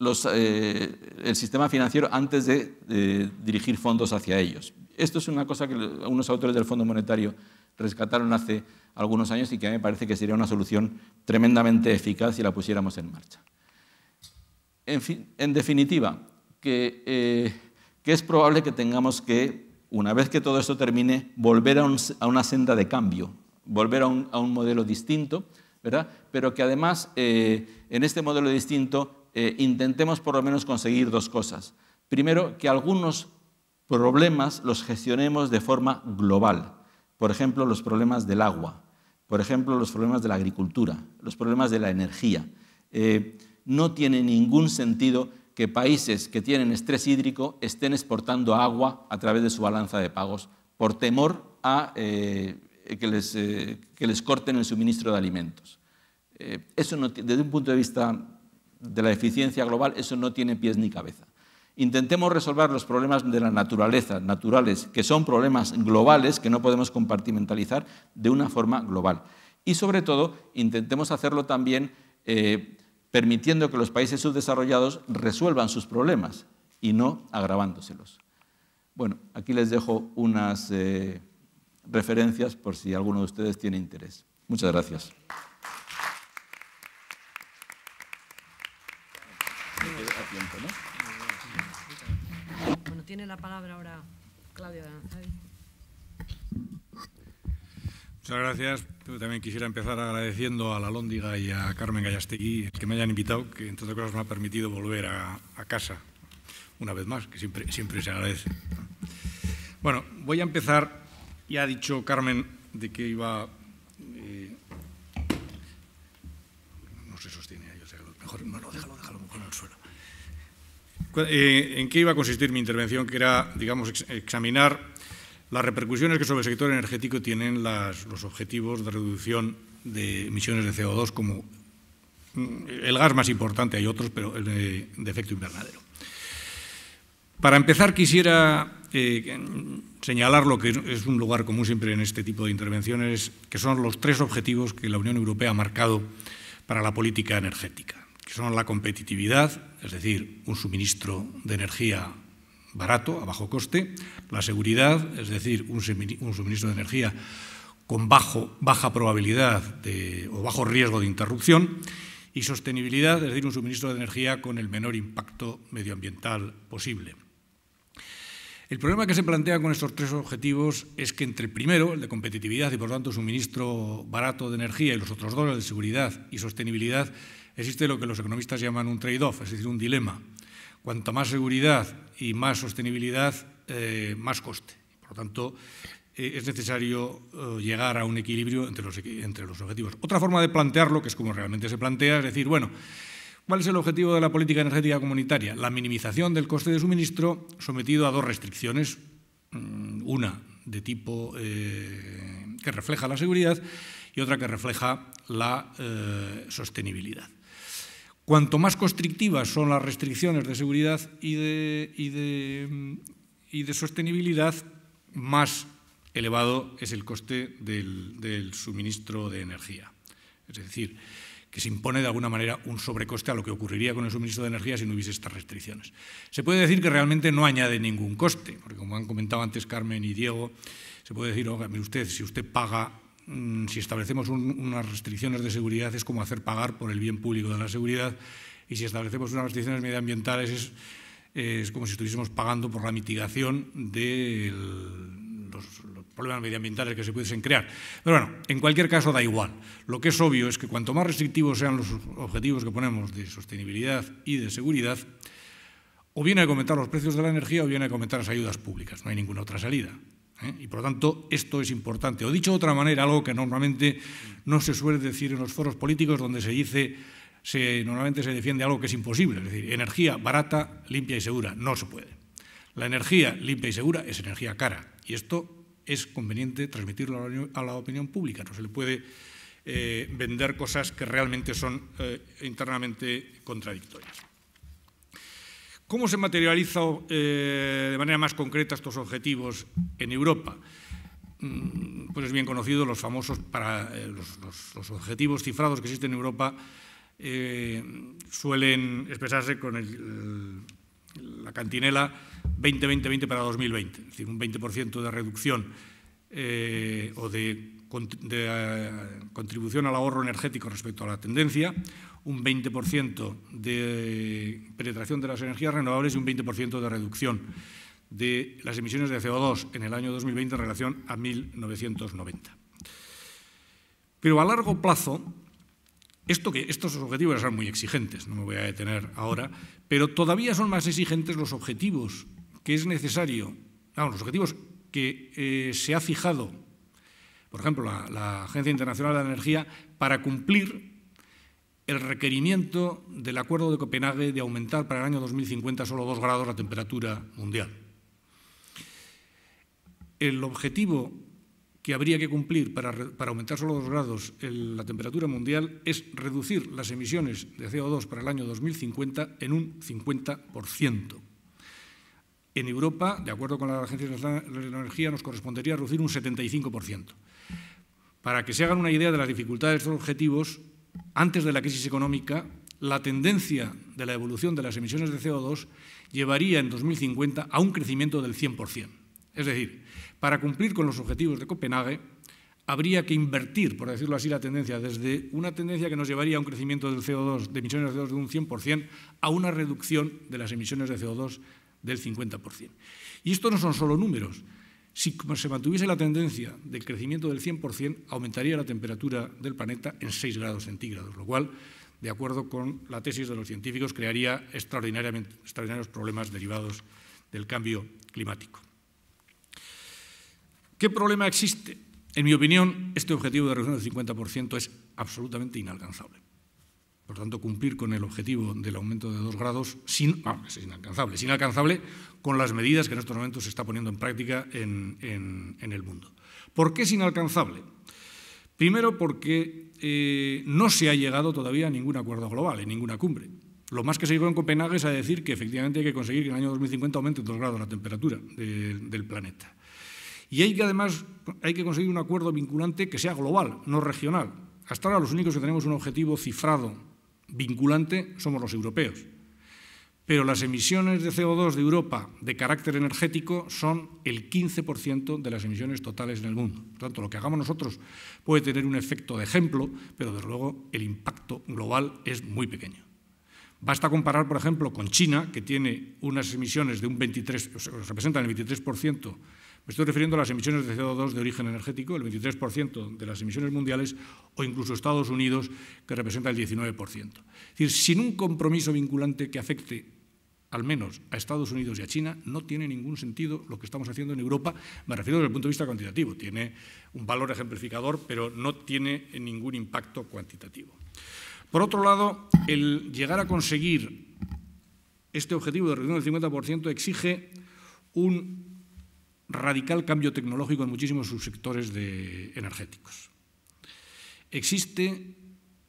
el sistema financiero antes de dirigir fondos hacia ellos. Esto es una cosa que unos autores del Fondo Monetario rescataron hace algunos años y que a mí me parece que sería una solución tremendamente eficaz si la pusiéramos en marcha. En definitiva, que es probable que tengamos que, una vez que todo esto termine, volver a una senda de cambio, volver a un modelo distinto, ¿verdad? Pero que además en este modelo distinto intentemos por lo menos conseguir dos cosas. Primero, que algunos problemas los gestionemos de forma global. Por ejemplo, los problemas del agua, por ejemplo, los problemas de la agricultura, los problemas de la energía. No tiene ningún sentido que países que tienen estrés hídrico estén exportando agua a través de su balanza de pagos por temor a que les corten el suministro de alimentos. Eso no, desde un punto de vista de la eficiencia global, eso no tiene pies ni cabeza. Intentemos resolver los problemas de la naturaleza, naturales, que son problemas globales que no podemos compartimentalizar de una forma global. Y sobre todo, intentemos hacerlo también permitiendo que los países subdesarrollados resuelvan sus problemas y no agravándoselos. Bueno, aquí les dejo unas referencias por si alguno de ustedes tiene interés. Muchas gracias. Bueno, tiene la palabra ahora Claudio Aranzadi. Muchas gracias. Yo también quisiera empezar agradeciendo a la Alhóndiga y a Carmen Gallástegui que me hayan invitado, que entre otras cosas me ha permitido volver a casa una vez más, que siempre se agradece. Bueno, voy a empezar. Ya ha dicho Carmen de que iba... no se sostiene ahí, o sea, mejor no, déjalo en el suelo. ¿En qué iba a consistir mi intervención? Que era, digamos, examinar las repercusiones que sobre el sector energético tienen los objetivos de reducción de emisiones de CO2, como el gas más importante, hay otros, pero el de efecto invernadero. Para empezar, quisiera señalar lo que es un lugar común siempre en este tipo de intervenciones, que son los tres objetivos que la Unión Europea ha marcado para la política energética, que son la competitividad, es decir, un suministro de energía barato, a bajo coste, la seguridad, es decir, un suministro de energía con baja probabilidad o bajo riesgo de interrupción, y sostenibilidad, es decir, un suministro de energía con el menor impacto medioambiental posible. El problema que se plantea con estos tres objetivos es que entre el primero, el de competitividad y por tanto suministro barato de energía, y los otros dos, el de seguridad y sostenibilidad, existe lo que los economistas llaman un trade-off, es decir, un dilema. Cuanto más seguridad y más sostenibilidad, más coste. Por lo tanto, es necesario llegar a un equilibrio entre los objetivos. Otra forma de plantearlo, que es como realmente se plantea, es decir, bueno, ¿cuál es el objetivo de la política energética comunitaria? La minimización del coste de suministro sometido a dos restricciones, una de tipo que refleja la seguridad y otra que refleja la sostenibilidad. Cuanto más constrictivas son las restricciones de seguridad y de sostenibilidad, más elevado es el coste del suministro de energía. Es decir, que se impone de alguna manera un sobrecoste a lo que ocurriría con el suministro de energía si no hubiese estas restricciones. Se puede decir que realmente no añade ningún coste, porque como han comentado antes Carmen y Diego, se puede decir, oiga, mire usted, si usted paga, si establecemos unas restricciones de seguridad es como hacer pagar por el bien público de la seguridad, y si establecemos unas restricciones medioambientales es como si estuviésemos pagando por la mitigación de los problemas medioambientales que se pudiesen crear. Pero bueno, en cualquier caso da igual. Lo que es obvio es que cuanto más restrictivos sean los objetivos que ponemos de sostenibilidad y de seguridad, o viene a aumentar los precios de la energía o viene a aumentar las ayudas públicas. No hay ninguna otra salida. Y por lo tanto, esto es importante. O dicho de otra manera, algo que normalmente no se suele decir en los foros políticos, donde normalmente se defiende algo que es imposible. Es decir, energía barata, limpia y segura. No se puede. La energía limpia y segura es energía cara. Y esto es conveniente transmitirlo a la opinión pública. No se le puede vender cosas que realmente son internamente contradictorias. ¿Cómo se materializan de manera más concreta estos objetivos en Europa? Pues es bien conocido, los famosos los objetivos cifrados que existen en Europa suelen expresarse con la cantinela 20-20-20 para 2020, es decir, un 20% de reducción o de contribución al ahorro energético respecto a la tendencia, un 20% de penetración de las energías renovables y un 20% de reducción de las emisiones de CO2 en el año 2020 en relación a 1990. Pero a largo plazo, estos objetivos son muy exigentes, no me voy a detener ahora, pero todavía son más exigentes los objetivos que es necesario, los objetivos que se ha fijado, por ejemplo, la Agencia Internacional de la Energía, para cumplir el requerimiento del Acuerdo de Copenhague de aumentar para el año 2050 solo 2 grados la temperatura mundial. El objetivo que habría que cumplir para aumentar solo 2 grados la temperatura mundial es reducir las emisiones de CO2 para el año 2050 en un 50%. En Europa, de acuerdo con la Agencia Internacional de la Energía, nos correspondería reducir un 75%. Para que se hagan una idea de las dificultades de estos objetivos, antes de la crisis económica, la tendencia de la evolución de las emisiones de CO2 llevaría en 2050 a un crecimiento del 100%. Es decir, para cumplir con los objetivos de Copenhague, habría que invertir, por decirlo así, la tendencia desde una tendencia que nos llevaría a un crecimiento del CO2, de emisiones de CO2 de un 100%, a una reducción de las emisiones de CO2 del 50%. Y esto no son solo números. Si se mantuviese la tendencia del crecimiento del 100%, aumentaría la temperatura del planeta en 6 grados centígrados, lo cual, de acuerdo con la tesis de los científicos, crearía extraordinarios problemas derivados del cambio climático. ¿Qué problema existe? En mi opinión, este objetivo de reducción del 50% es absolutamente inalcanzable. Por tanto, cumplir con el objetivo del aumento de 2 grados es inalcanzable. Es inalcanzable con las medidas que en estos momentos se está poniendo en práctica en el mundo. ¿Por qué es inalcanzable? Primero, porque no se ha llegado todavía a ningún acuerdo global, en ninguna cumbre. Lo más que se llegó en Copenhague es a decir que efectivamente hay que conseguir que en el año 2050 aumente 2 grados la temperatura del planeta. Y además hay que conseguir un acuerdo vinculante que sea global, no regional. Hasta ahora los únicos que tenemos un objetivo cifrado vinculante somos los europeos. Pero las emisiones de CO2 de Europa de carácter energético son el 15% de las emisiones totales en el mundo. Por tanto, lo que hagamos nosotros puede tener un efecto de ejemplo, pero desde luego el impacto global es muy pequeño. Basta comparar, por ejemplo, con China, que tiene unas emisiones de un 23%, representan el 23%. Me estoy refiriendo a las emisiones de CO2 de origen energético, el 23% de las emisiones mundiales, o incluso Estados Unidos, que representa el 19%. Es decir, sin un compromiso vinculante que afecte al menos a Estados Unidos y a China, no tiene ningún sentido lo que estamos haciendo en Europa. Me refiero desde el punto de vista cuantitativo. Tiene un valor ejemplificador, pero no tiene ningún impacto cuantitativo. Por otro lado, el llegar a conseguir este objetivo de reducción del 50% exige un radical cambio tecnológico en muchísimos subsectores energéticos. Existe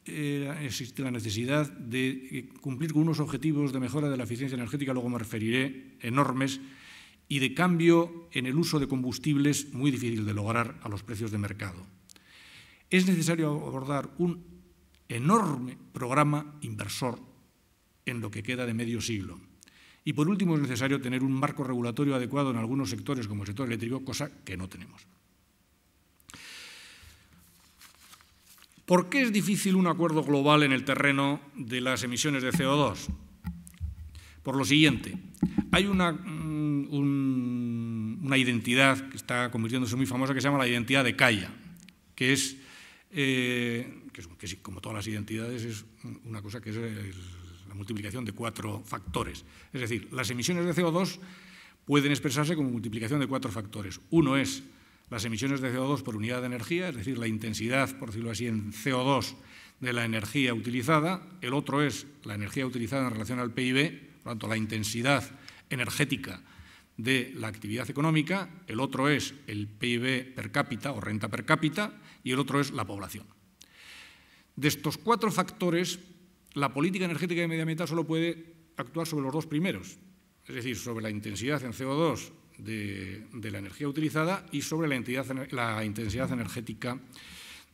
la necesidad de cumplir con unos objetivos de mejora de la eficiencia energética, luego me referiré, enormes, y de cambio en el uso de combustibles muy difícil de lograr a los precios de mercado. Es necesario abordar un enorme programa inversor en lo que queda de medio siglo. Y por último es necesario tener un marco regulatorio adecuado en algunos sectores como el sector eléctrico, cosa que no tenemos. ¿Por qué es difícil un acuerdo global en el terreno de las emisiones de CO2? Por lo siguiente, hay una identidad que está convirtiéndose muy famosa que se llama la identidad de Kaya, que como todas las identidades es una cosa que es la multiplicación de 4 factores. Es decir, las emisiones de CO2 pueden expresarse como multiplicación de 4 factores. Uno es las emisiones de CO2 por unidad de energía, es decir, la intensidad, por decirlo así, en CO2 de la energía utilizada. El otro es la energía utilizada en relación al PIB, por lo tanto, la intensidad energética de la actividad económica, el otro es el PIB per cápita o renta per cápita y el otro es la población. De estos 4 factores, la política energética y medioambiental solo puede actuar sobre los 2 primeros, es decir, sobre la intensidad en CO2 de la energía utilizada y sobre la intensidad energética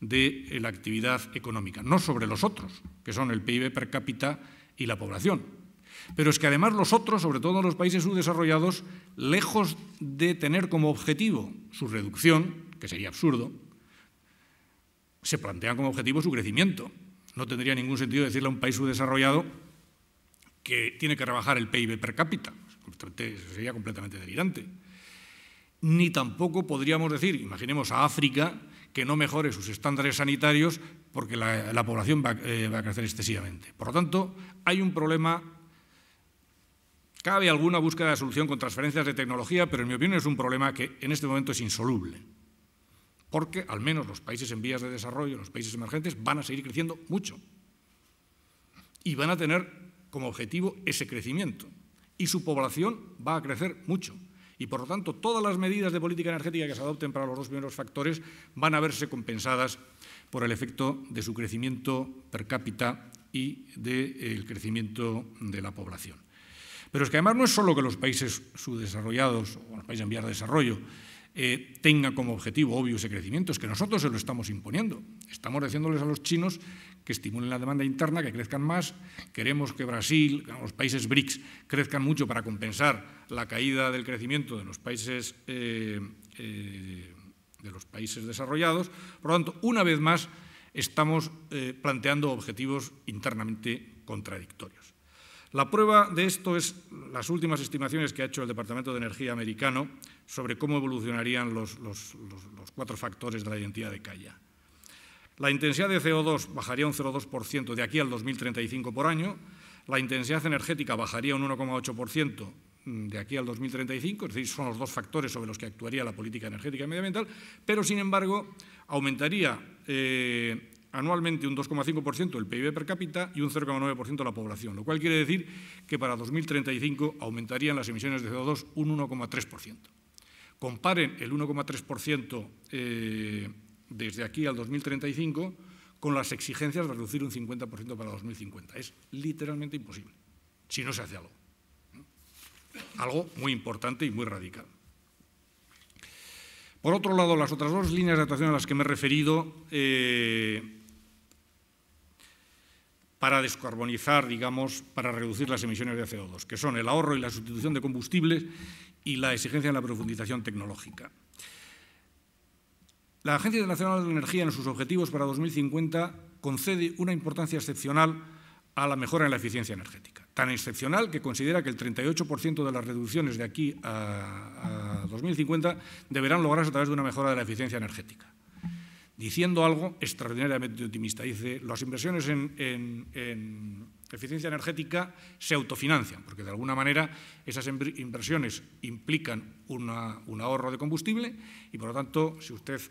de la actividad económica, no sobre los otros, que son el PIB per cápita y la población. Pero es que además los otros, sobre todo en los países subdesarrollados, lejos de tener como objetivo su reducción, que sería absurdo, se plantean como objetivo su crecimiento. No tendría ningún sentido decirle a un país subdesarrollado que tiene que rebajar el PIB per cápita. Sería completamente delirante. Ni tampoco podríamos decir, imaginemos a África, que no mejore sus estándares sanitarios porque la población va a crecer excesivamente. Por lo tanto, hay un problema. Cabe alguna búsqueda de solución con transferencias de tecnología, pero en mi opinión es un problema que en este momento es insoluble, porque al menos los países en vías de desarrollo, los países emergentes, van a seguir creciendo mucho y van a tener como objetivo ese crecimiento y su población va a crecer mucho y por lo tanto todas las medidas de política energética que se adopten para los 2 primeros factores van a verse compensadas por el efecto de su crecimiento per cápita y del crecimiento de la población. Pero es que además no es solo que los países subdesarrollados o los países en vías de desarrollo tengan como objetivo obvio ese crecimiento, es que nosotros se lo estamos imponiendo. Estamos diciéndoles a los chinos que estimulen la demanda interna, que crezcan más. Queremos que Brasil, los países BRICS, crezcan mucho para compensar la caída del crecimiento de los países desarrollados. Por lo tanto, una vez más, estamos planteando objetivos internamente contradictorios. La prueba de esto es las últimas estimaciones que ha hecho el Departamento de Energía americano sobre cómo evolucionarían los 4 factores de la identidad de Kaya. La intensidad de CO2 bajaría un 0,2% de aquí al 2035 por año, la intensidad energética bajaría un 1,8% de aquí al 2035, es decir, son los 2 factores sobre los que actuaría la política energética y medioambiental, pero sin embargo aumentaría anualmente un 2,5% el PIB per cápita y un 0,9% la población, lo cual quiere decir que para 2035 aumentarían las emisiones de CO2 un 1,3%. Comparen el 1,3% desde aquí al 2035 con las exigencias de reducir un 50% para 2050. Es literalmente imposible, si no se hace algo. Algo muy importante y muy radical. Por otro lado, las otras 2 líneas de actuación a las que me he referido para descarbonizar, digamos, para reducir las emisiones de CO2, que son el ahorro y la sustitución de combustibles y la exigencia en la profundización tecnológica. La Agencia Internacional de la Energía, en sus objetivos para 2050, concede una importancia excepcional a la mejora en la eficiencia energética. Tan excepcional que considera que el 38% de las reducciones de aquí a 2050 deberán lograrse a través de una mejora de la eficiencia energética. Diciendo algo extraordinariamente optimista. Dice, las inversiones en eficiencia energética se autofinancian, porque de alguna manera esas inversiones implican un ahorro de combustible y, por lo tanto, si usted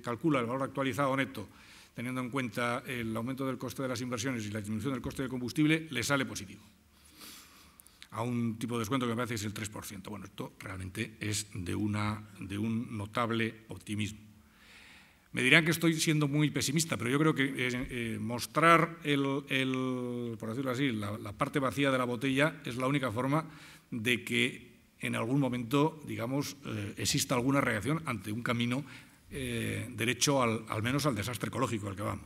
calcula el valor actualizado neto, teniendo en cuenta el aumento del coste de las inversiones y la disminución del coste de combustible, le sale positivo, a un tipo de descuento que me parece que es el 3%. Bueno, esto realmente es de un notable optimismo. Me dirán que estoy siendo muy pesimista, pero yo creo que mostrar, por decirlo así, la parte vacía de la botella es la única forma de que en algún momento, digamos, exista alguna reacción ante un camino derecho al menos al desastre ecológico al que vamos.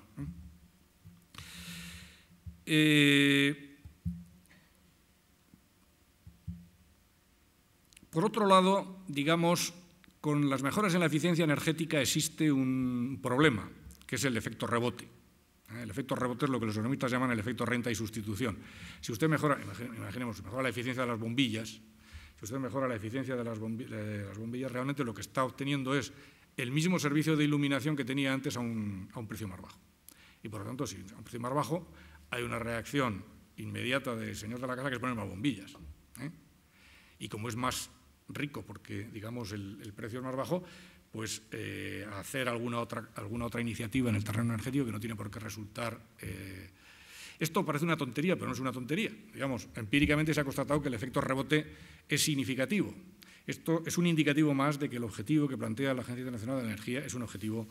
Por otro lado, digamos, con las mejoras en la eficiencia energética existe un problema, que es el efecto rebote. El efecto rebote es lo que los economistas llaman el efecto renta y sustitución. Si usted mejora, imaginemos, mejora la eficiencia de las bombillas, si usted mejora la eficiencia de las bombillas, realmente lo que está obteniendo es el mismo servicio de iluminación que tenía antes a un precio más bajo. Y por lo tanto, si a un precio más bajo, hay una reacción inmediata del señor de la casa que es poner más bombillas. Y como es más rico porque, digamos, el precio es más bajo, pues hacer alguna otra iniciativa en el terreno energético que no tiene por qué resultar. Esto parece una tontería, pero no es una tontería. Digamos, empíricamente se ha constatado que el efecto rebote es significativo. Esto es un indicativo más de que el objetivo que plantea la Agencia Internacional de la Energía es un objetivo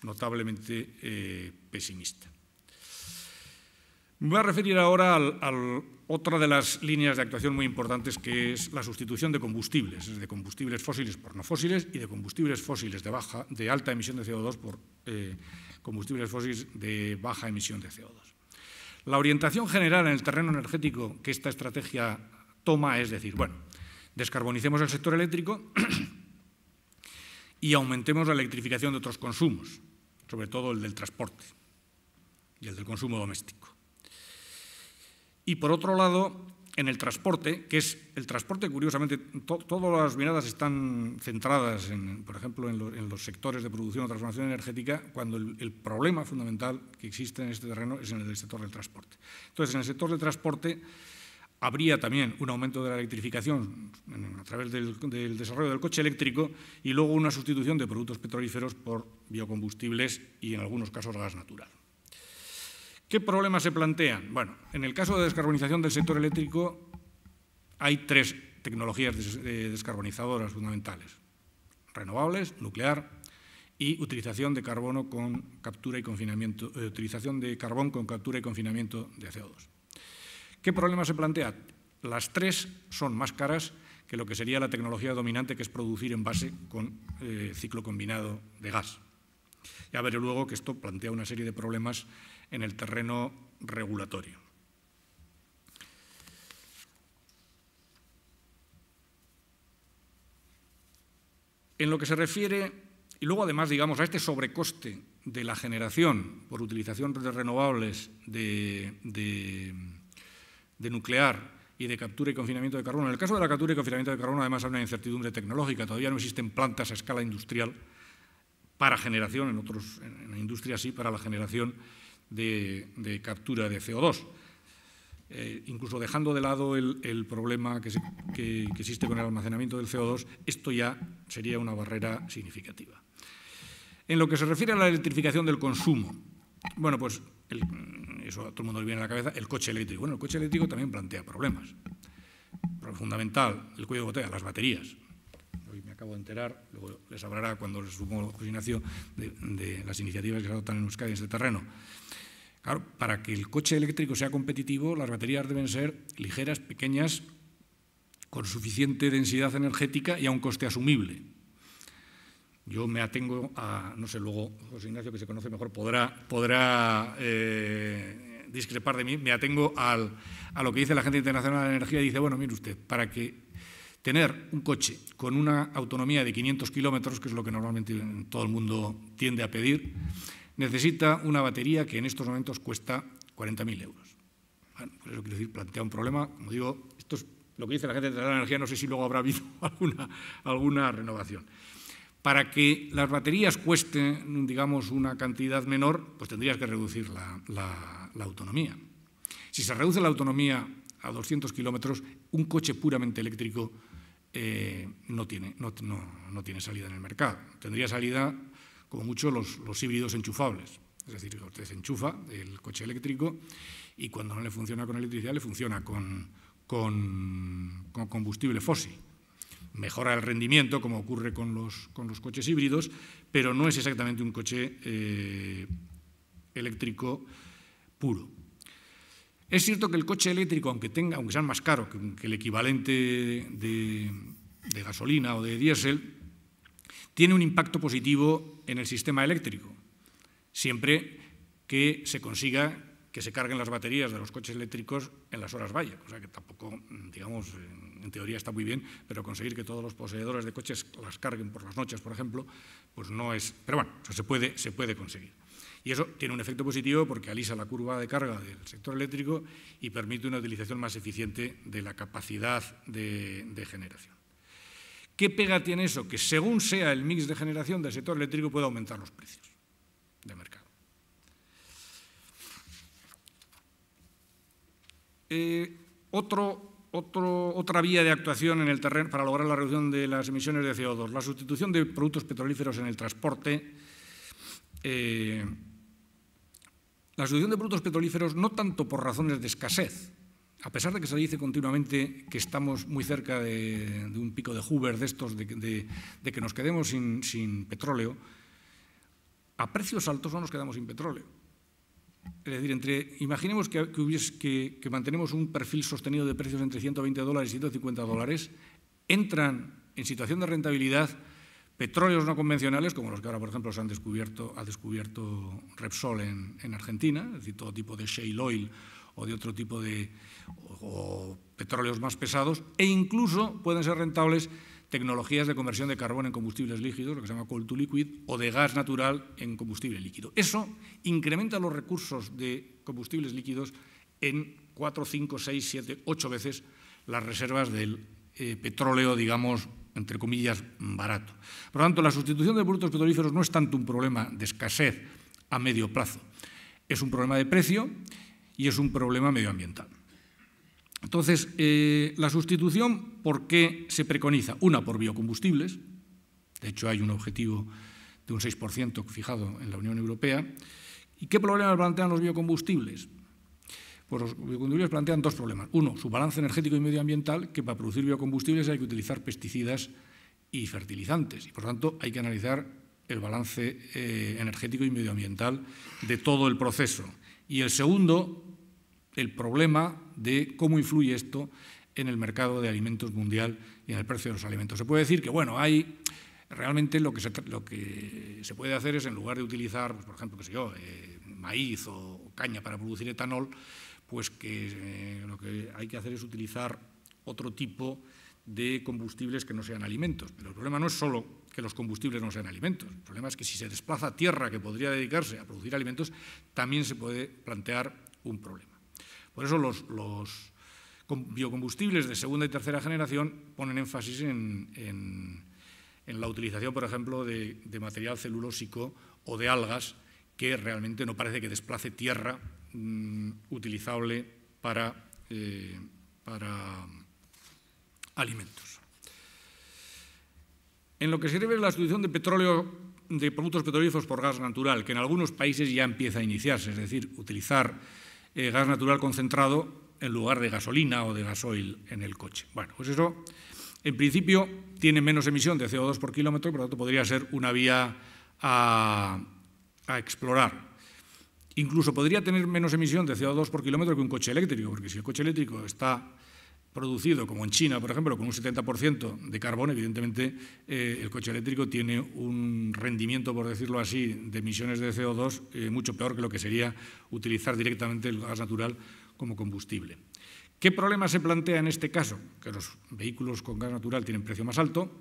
notablemente pesimista. Me voy a referir ahora a otra de las líneas de actuación muy importantes, que es la sustitución de combustibles, de combustibles fósiles por no fósiles y de combustibles fósiles de alta emisión de CO2 por combustibles fósiles de baja emisión de CO2. La orientación general en el terreno energético que esta estrategia toma es decir, bueno, descarbonicemos el sector eléctrico y aumentemos la electrificación de otros consumos, sobre todo el del transporte y el del consumo doméstico. Y por otro lado, en el transporte, que es el transporte, curiosamente, todas las miradas están centradas, por ejemplo, en los sectores de producción o transformación energética, cuando el problema fundamental que existe en este terreno es en el sector del transporte. Entonces, en el sector del transporte habría también un aumento de la electrificación a través del desarrollo del coche eléctrico y luego una sustitución de productos petrolíferos por biocombustibles y, en algunos casos, gas natural. ¿Qué problemas se plantean? Bueno, en el caso de descarbonización del sector eléctrico hay 3 tecnologías descarbonizadoras fundamentales: renovables, nuclear y utilización de carbono con captura y confinamiento, utilización de carbón con captura y confinamiento de CO2. ¿Qué problema se plantea? Las 3 son más caras que lo que sería la tecnología dominante, que es producir envase con ciclo combinado de gas. Ya veré luego que esto plantea una serie de problemas en el terreno regulatorio. En lo que se refiere, y luego además, digamos, a este sobrecoste de la generación por utilización de renovables, de nuclear y de captura y confinamiento de carbono. En el caso de la captura y confinamiento de carbono, además, hay una incertidumbre tecnológica. Todavía no existen plantas a escala industrial para generación, en la industria sí, para la generación de captura de CO2. Incluso dejando de lado el problema que existe con el almacenamiento del CO2, esto ya sería una barrera significativa. En lo que se refiere a la electrificación del consumo, bueno, pues eso a todo el mundo le viene a la cabeza, el coche eléctrico. Bueno, el coche eléctrico también plantea problemas. Pero fundamental, el cuello de botella, las baterías. Hoy me acabo de enterar, luego les hablará cuando les supongo José Ignacio, de las iniciativas que se adoptan en Euskadi en este terreno. Claro, para que el coche eléctrico sea competitivo, las baterías deben ser ligeras, pequeñas, con suficiente densidad energética y a un coste asumible. Yo me atengo a, no sé, luego José Ignacio, que se conoce mejor, podrá discrepar de mí, me atengo a lo que dice la Agencia Internacional de la Energía y dice, bueno, mire usted, para que tener un coche con una autonomía de 500 kilómetros, que es lo que normalmente todo el mundo tiende a pedir, necesita una batería que en estos momentos cuesta 40.000 euros. Bueno, por eso quiero decir, plantea un problema, como digo, esto es lo que dice la Agencia Internacional de la Energía, no sé si luego habrá habido alguna renovación. Para que las baterías cuesten, digamos, una cantidad menor, pues tendrías que reducir la autonomía. Si se reduce la autonomía a 200 kilómetros, un coche puramente eléctrico no tiene salida en el mercado. Tendría salida, como mucho, los híbridos enchufables. Es decir, usted se enchufa el coche eléctrico y cuando no le funciona con electricidad, le funciona con combustible fósil. Mejora el rendimiento, como ocurre con los coches híbridos, pero no es exactamente un coche eléctrico puro. Es cierto que el coche eléctrico, aunque sea más caro que el equivalente de gasolina o de diésel, tiene un impacto positivo en el sistema eléctrico, siempre que se consiga que se carguen las baterías de los coches eléctricos en las horas valla, cosa que tampoco, digamos, en teoría está muy bien, pero conseguir que todos los poseedores de coches las carguen por las noches, por ejemplo, pues no es... Pero bueno, se puede conseguir. Y eso tiene un efecto positivo porque alisa la curva de carga del sector eléctrico y permite una utilización más eficiente de la capacidad de generación. ¿Qué pega tiene eso? Que según sea el mix de generación del sector eléctrico puede aumentar los precios de mercado. Otra vía de actuación en el terreno para lograr la reducción de las emisiones de CO2, la sustitución de productos petrolíferos en el transporte la sustitución de productos petrolíferos no tanto por razones de escasez, a pesar de que se dice continuamente que estamos muy cerca de un pico de Hoover, de estos, de que nos quedemos sin petróleo, a precios altos no nos quedamos sin petróleo. Es decir, imaginemos que mantenemos un perfil sostenido de precios entre $120 y $150, entran en situación de rentabilidad petróleos no convencionales, como los que ahora, por ejemplo, ha descubierto Repsol en Argentina, es decir, todo tipo de shale oil o de otro tipo de petróleos más pesados, e incluso pueden ser rentables tecnologías de conversión de carbón en combustibles líquidos, lo que se llama coal to liquid, o de gas natural en combustible líquido. Eso incrementa los recursos de combustibles líquidos en 4, 5, 6, 7, 8 veces las reservas del petróleo, digamos, entre comillas, barato. Por lo tanto, la sustitución de productos petrolíferos no es tanto un problema de escasez a medio plazo, es un problema de precio y es un problema medioambiental. Entonces, la sustitución, ¿por qué se preconiza? Una, por biocombustibles. De hecho, hay un objetivo de un 6% fijado en la Unión Europea. ¿Y qué problemas plantean los biocombustibles? Pues los biocombustibles plantean dos problemas. Uno, su balance energético y medioambiental, que para producir biocombustibles hay que utilizar pesticidas y fertilizantes. Y, por tanto, hay que analizar el balance energético y medioambiental de todo el proceso. Y el segundo, el problema de cómo influye esto en el mercado de alimentos mundial y en el precio de los alimentos. Se puede decir que, bueno, realmente lo que se puede hacer es, en lugar de utilizar, pues, por ejemplo, maíz o caña para producir etanol, pues que lo que hay que hacer es utilizar otro tipo de combustibles que no sean alimentos. Pero el problema no es solo que los combustibles no sean alimentos. El problema es que si se desplaza tierra que podría dedicarse a producir alimentos, también se puede plantear un problema. Por eso los biocombustibles de segunda y tercera generación ponen énfasis en la utilización, por ejemplo, de material celulósico o de algas, que realmente no parece que desplace tierra utilizable para alimentos. En lo que se refiere a la sustitución de productos petrolíferos por gas natural, que en algunos países ya empieza a iniciarse, es decir, utilizar gas natural concentrado en lugar de gasolina o de gasoil en el coche. Bueno, pues eso, en principio, tiene menos emisión de CO2 por kilómetro, por lo tanto, podría ser una vía a explorar. Incluso podría tener menos emisión de CO2 por kilómetro que un coche eléctrico, porque si el coche eléctrico está producido, como en China, por ejemplo, con un 70% de carbón, evidentemente el coche eléctrico tiene un rendimiento, por decirlo así, de emisiones de CO2 mucho peor que lo que sería utilizar directamente el gas natural como combustible. ¿Qué problema se plantea en este caso? Que los vehículos con gas natural tienen precio más alto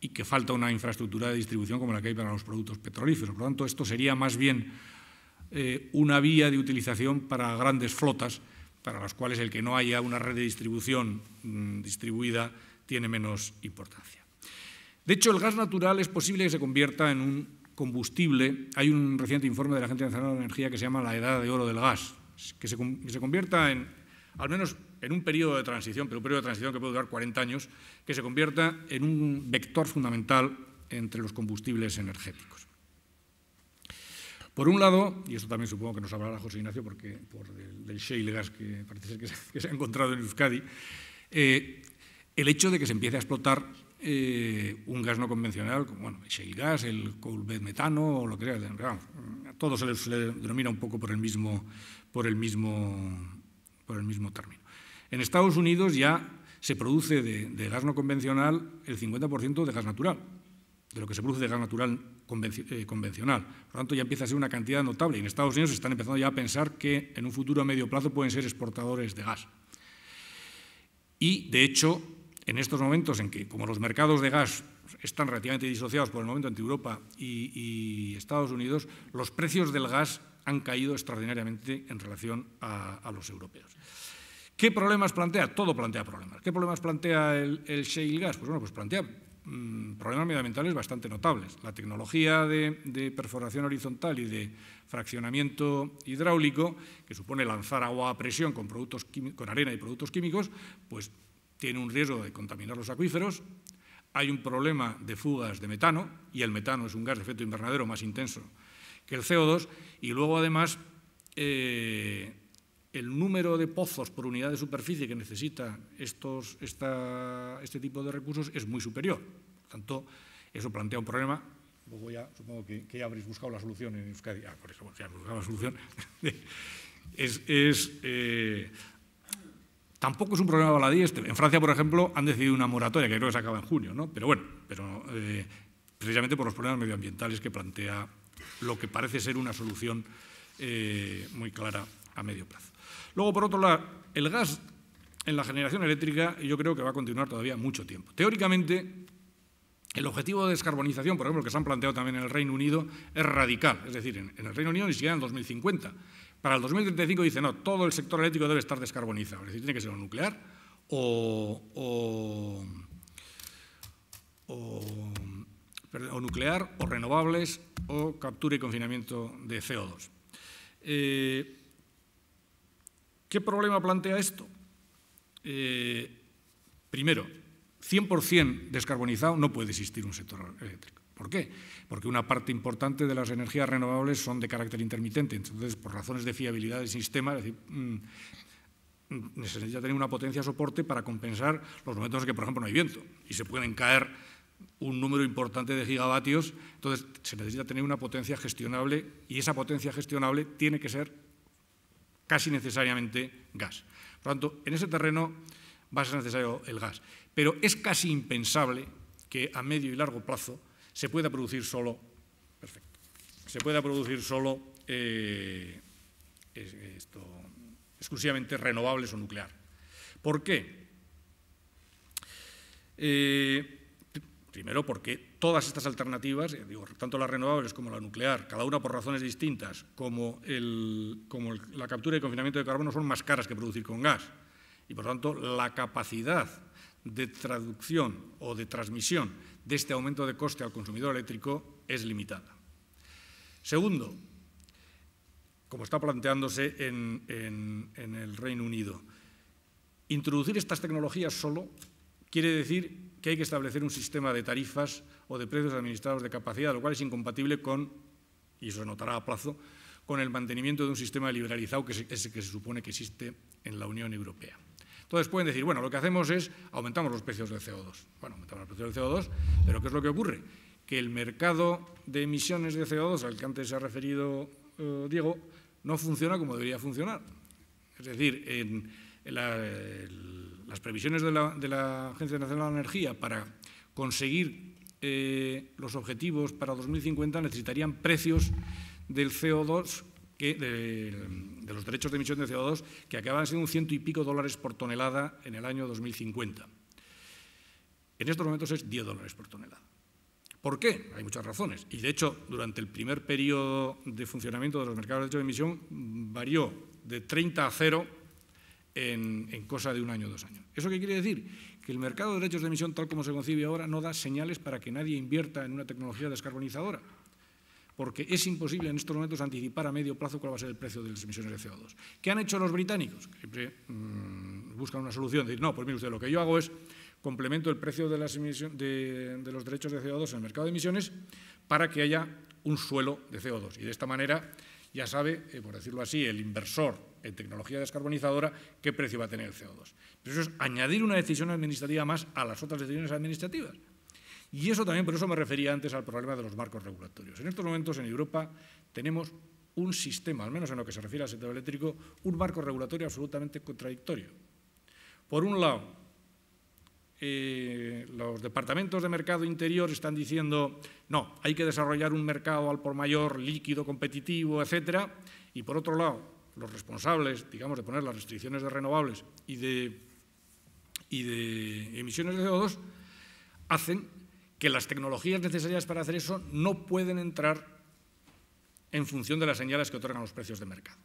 y que falta una infraestructura de distribución como la que hay para los productos petrolíferos. Por lo tanto, esto sería más bien una vía de utilización para grandes flotas, para las cuales el que no haya una red de distribución distribuida tiene menos importancia. De hecho, el gas natural es posible que se convierta en un combustible. Hay un reciente informe de la Agencia Nacional de Energía que se llama la edad de oro del gas, que se convierta al menos en un periodo de transición, pero un periodo de transición que puede durar 40 años, que se convierta en un vector fundamental entre los combustibles energéticos. Por un lado, y esto también supongo que nos hablará José Ignacio, porque del shale gas que parece ser que se ha encontrado en Euskadi, el hecho de que se empiece a explotar un gas no convencional, como el shale gas, el coal bed metano, o lo que sea, a todos se le denomina un poco por el mismo término. En Estados Unidos ya se produce de gas no convencional el 50% de gas natural, de lo que se produce de gas natural convencional. Por lo tanto, ya empieza a ser una cantidad notable. Y en Estados Unidos se están empezando ya a pensar que en un futuro a medio plazo pueden ser exportadores de gas. Y, de hecho, en estos momentos en que, como los mercados de gas están relativamente disociados por el momento entre Europa y Estados Unidos, los precios del gas han caído extraordinariamente en relación a los europeos. ¿Qué problemas plantea? Todo plantea problemas. ¿Qué problemas plantea el shale gas? Pues bueno, pues plantea problemas medioambientales bastante notables. La tecnología de perforación horizontal y de fraccionamiento hidráulico, que supone lanzar agua a presión con arena y productos químicos, pues tiene un riesgo de contaminar los acuíferos. Hay un problema de fugas de metano, y el metano es un gas de efecto invernadero más intenso que el CO2, y luego además el número de pozos por unidad de superficie que necesita este tipo de recursos es muy superior. Por tanto, eso plantea un problema. Luego ya supongo que ya habréis buscado la solución en Euskadi. Por eso ya hemos buscado la solución. Tampoco es un problema baladí este. En Francia, por ejemplo, han decidido una moratoria, que creo que se acaba en junio, ¿no? Pero bueno, precisamente por los problemas medioambientales que plantea lo que parece ser una solución muy clara a medio plazo. Luego, por otro lado, el gas en la generación eléctrica yo creo que va a continuar todavía mucho tiempo. Teóricamente, el objetivo de descarbonización, por ejemplo, que se han planteado también en el Reino Unido, es radical. Es decir, en el Reino Unido ni siquiera en el 2050. Para el 2035 dice, no, todo el sector eléctrico debe estar descarbonizado. Es decir, tiene que ser o nuclear o nuclear, o renovables, o captura y confinamiento de CO2. ¿Qué problema plantea esto? Primero, 100% descarbonizado no puede existir un sector eléctrico. ¿Por qué? Porque una parte importante de las energías renovables son de carácter intermitente. Entonces, por razones de fiabilidad del sistema, es decir, necesita tener una potencia soporte para compensar los momentos en que, por ejemplo, no hay viento y se pueden caer un número importante de gigavatios. Entonces, se necesita tener una potencia gestionable y esa potencia gestionable tiene que ser casi necesariamente gas. Por lo tanto, en ese terreno va a ser necesario el gas. Pero es casi impensable que a medio y largo plazo se pueda producir solo, exclusivamente renovables o nuclear. ¿Por qué? Primero, porque todas estas alternativas, tanto las renovables como la nuclear, cada una por razones distintas, como la captura y confinamiento de carbono, son más caras que producir con gas. Y, por tanto, la capacidad de traducción o de transmisión de este aumento de coste al consumidor eléctrico es limitada. Segundo, como está planteándose en el Reino Unido, introducir estas tecnologías solo quiere decir que hay que establecer un sistema de tarifas o de precios administrados de capacidad, lo cual es incompatible con, y eso se notará a plazo, con el mantenimiento de un sistema liberalizado que es ese que se supone que existe en la Unión Europea. Entonces pueden decir, bueno, lo que hacemos es aumentamos los precios del CO2. Bueno, aumentamos los precios del CO2, pero ¿qué es lo que ocurre? Que el mercado de emisiones de CO2 al que antes se ha referido Diego no funciona como debería funcionar. Es decir, las previsiones de la Agencia Nacional de Energía para conseguir los objetivos para 2050 necesitarían precios del CO2 de los derechos de emisión de CO2 que acaban siendo $100 y pico por tonelada en el año 2050. En estos momentos es $10 por tonelada. ¿Por qué? Hay muchas razones. Y, de hecho, durante el primer periodo de funcionamiento de los mercados de derechos de emisión varió de 30 a 0 en cosa de un año o 2 años. ¿Eso qué quiere decir? Que el mercado de derechos de emisión, tal como se concibe ahora, no da señales para que nadie invierta en una tecnología descarbonizadora, porque es imposible en estos momentos anticipar a medio plazo cuál va a ser el precio de las emisiones de CO2. ¿Qué han hecho los británicos? Siempre buscan una solución, decir, no, pues mire usted, lo que yo hago es complemento el precio de las emisiones de los derechos de CO2 en el mercado de emisiones para que haya un suelo de CO2. Y de esta manera ya sabe, por decirlo así, el inversor en tecnología descarbonizadora qué precio va a tener el CO2. Pero eso es añadir una decisión administrativa más a las otras decisiones administrativas. Y eso también, por eso me refería antes al problema de los marcos regulatorios. En estos momentos en Europa tenemos un sistema, al menos en lo que se refiere al sector eléctrico, un marco regulatorio absolutamente contradictorio. Por un lado, los departamentos de mercado interior están diciendo no, hay que desarrollar un mercado al por mayor, líquido, competitivo, etcétera, y por otro lado, los responsables, digamos, de poner las restricciones de renovables y de emisiones de CO2 hacen que las tecnologías necesarias para hacer eso no pueden entrar en función de las señales que otorgan los precios de mercado.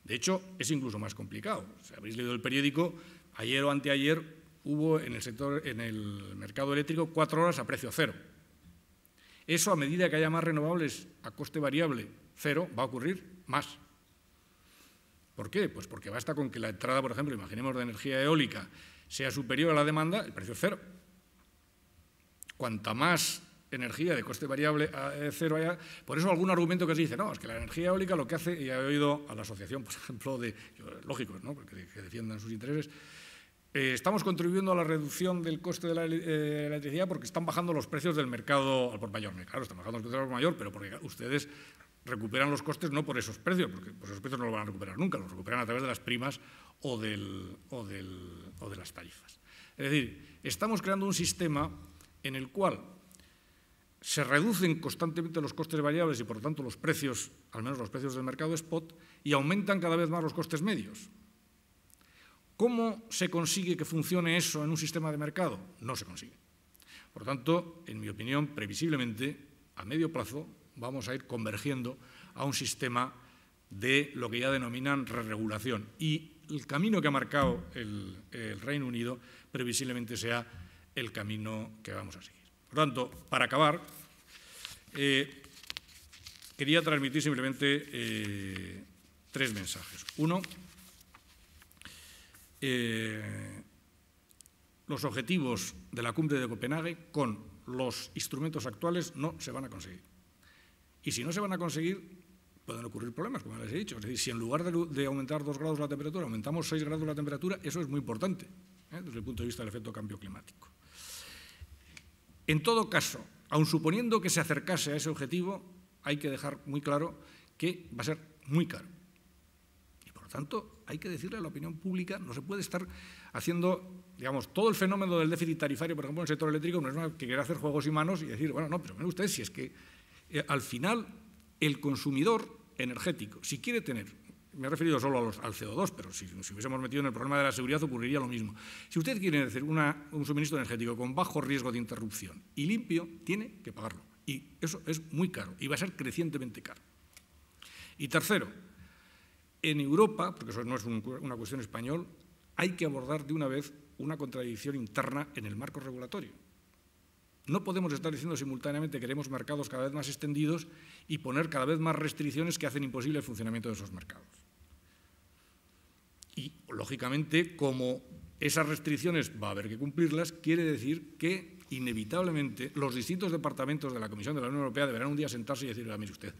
De hecho, es incluso más complicado. Si habéis leído el periódico, ayer o anteayer hubo en el mercado eléctrico 4 horas a precio cero. Eso, a medida que haya más renovables a coste variable cero, va a ocurrir más. ¿Por qué? Pues porque basta con que la entrada, por ejemplo, imaginemos de energía eólica, sea superior a la demanda, el precio es cero. Cuanta más energía de coste variable cero. Por eso algún argumento que se dice, no, es que la energía eólica lo que hace, y he oído a la asociación, por ejemplo, lógico, ¿no?, porque que defiendan sus intereses, estamos contribuyendo a la reducción del coste de la electricidad porque están bajando los precios del mercado al por mayor. Claro, están bajando los precios al por mayor, pero porque ustedes recuperan los costes no por esos precios, porque por esos precios no lo van a recuperar nunca, los recuperan a través de las primas o de las tarifas. Es decir, estamos creando un sistema en el cual se reducen constantemente los costes variables y, por lo tanto, los precios, al menos los precios del mercado spot, y aumentan cada vez más los costes medios. ¿Cómo se consigue que funcione eso en un sistema de mercado? No se consigue. Por lo tanto, en mi opinión, previsiblemente, a medio plazo, vamos a ir convergiendo a un sistema de lo que ya denominan reregulación. Y el camino que ha marcado el Reino Unido previsiblemente sea el camino que vamos a seguir. Por lo tanto, para acabar, quería transmitir simplemente 3 mensajes. Uno, los objetivos de la cumbre de Copenhague con los instrumentos actuales no se van a conseguir. Y si no se van a conseguir, pueden ocurrir problemas, como les he dicho. Es decir, si en lugar de aumentar 2 grados la temperatura, aumentamos 6 grados la temperatura, eso es muy importante, desde el punto de vista del efecto cambio climático. En todo caso, aun suponiendo que se acercase a ese objetivo, hay que dejar muy claro que va a ser muy caro. Y, por lo tanto, hay que decirle a la opinión pública, no se puede estar haciendo, digamos, todo el fenómeno del déficit tarifario, por ejemplo, en el sector eléctrico, no es una que quiera hacer juegos y manos y decir, bueno, no, pero miren ustedes, si es que al final el consumidor energético, si quiere tener, me he referido solo al CO2, pero si hubiésemos metido en el problema de la seguridad ocurriría lo mismo. Si usted quiere hacer un suministro energético con bajo riesgo de interrupción y limpio, tiene que pagarlo. Y eso es muy caro y va a ser crecientemente caro. Y tercero, en Europa, porque eso no es una cuestión española, hay que abordar de una vez una contradicción interna en el marco regulatorio. No podemos estar diciendo simultáneamente que queremos mercados cada vez más extendidos y poner cada vez más restricciones que hacen imposible el funcionamiento de esos mercados. Y, lógicamente, como esas restricciones va a haber que cumplirlas, quiere decir que, inevitablemente, los distintos departamentos de la Comisión de la Unión Europea deberán un día sentarse y decirle, mire usted,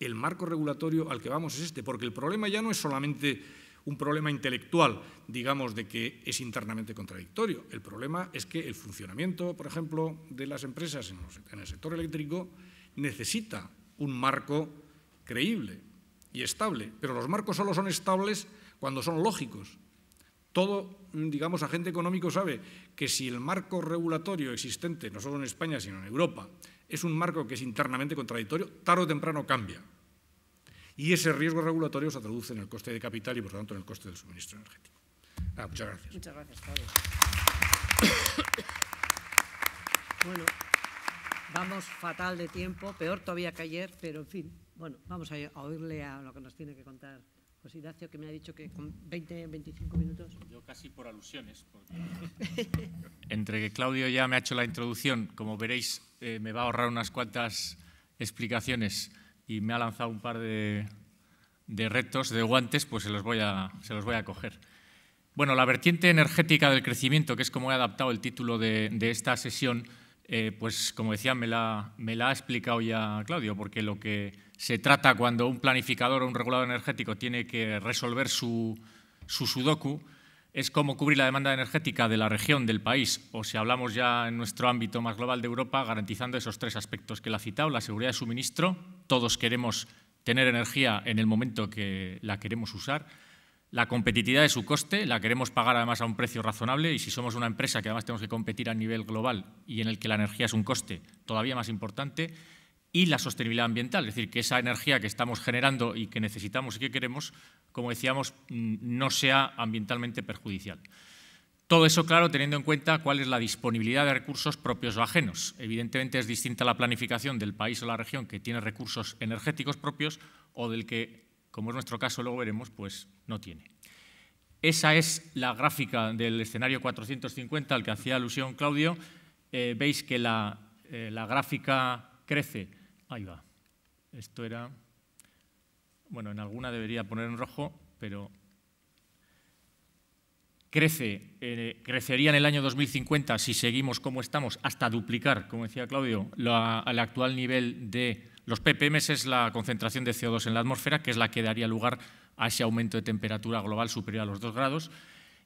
el marco regulatorio al que vamos es este, porque el problema ya no es solamente un problema intelectual, digamos, de que es internamente contradictorio. El problema es que el funcionamiento, por ejemplo, de las empresas en el sector eléctrico necesita un marco creíble y estable, pero los marcos solo son estables cuando son lógicos. Todo, digamos, agente económico sabe que si el marco regulatorio existente, no solo en España, sino en Europa, es un marco que es internamente contradictorio, tarde o temprano cambia. Y ese riesgo regulatorio se traduce en el coste de capital y, por lo tanto, en el coste del suministro energético. Muchas gracias. Muchas gracias, Claudio. Bueno, vamos fatal de tiempo, peor todavía que ayer, pero en fin, bueno, vamos a oírle a lo que nos tiene que contar José Ignacio, que me ha dicho que con 20, 25 minutos. Yo casi por alusiones, porque entre que Claudio ya me ha hecho la introducción, como veréis, me va a ahorrar unas cuantas explicaciones y me ha lanzado un par de retos, de guantes, pues se los voy a coger. Bueno, la vertiente energética del crecimiento, que es como he adaptado el título de esta sesión, pues como decía, me la ha explicado ya Claudio, porque lo que se trata cuando un planificador o un regulador energético tiene que resolver su sudoku es cómo cubrir la demanda energética de la región, del país, o si hablamos ya en nuestro ámbito más global de Europa, garantizando esos 3 aspectos que él ha citado: la seguridad de suministro, todos queremos tener energía en el momento que la queremos usar; la competitividad de su coste, la queremos pagar además a un precio razonable, y si somos una empresa que además tenemos que competir a nivel global y en el que la energía es un coste todavía más importante; y la sostenibilidad ambiental, es decir, que esa energía que estamos generando y que necesitamos y que queremos, como decíamos, no sea ambientalmente perjudicial. Todo eso, claro, teniendo en cuenta cuál es la disponibilidad de recursos propios o ajenos. Evidentemente es distinta la planificación del país o la región que tiene recursos energéticos propios o del que, como es nuestro caso, luego veremos, pues no tiene. Esa es la gráfica del escenario 450 al que hacía alusión Claudio. Veis que la gráfica crece. Ahí va. Esto era... Bueno, en alguna debería poner en rojo, pero... crecería en el año 2050, si seguimos como estamos, hasta duplicar, como decía Claudio, el actual nivel de los ppm, es la concentración de CO2 en la atmósfera, que es la que daría lugar a ese aumento de temperatura global superior a los 2 grados.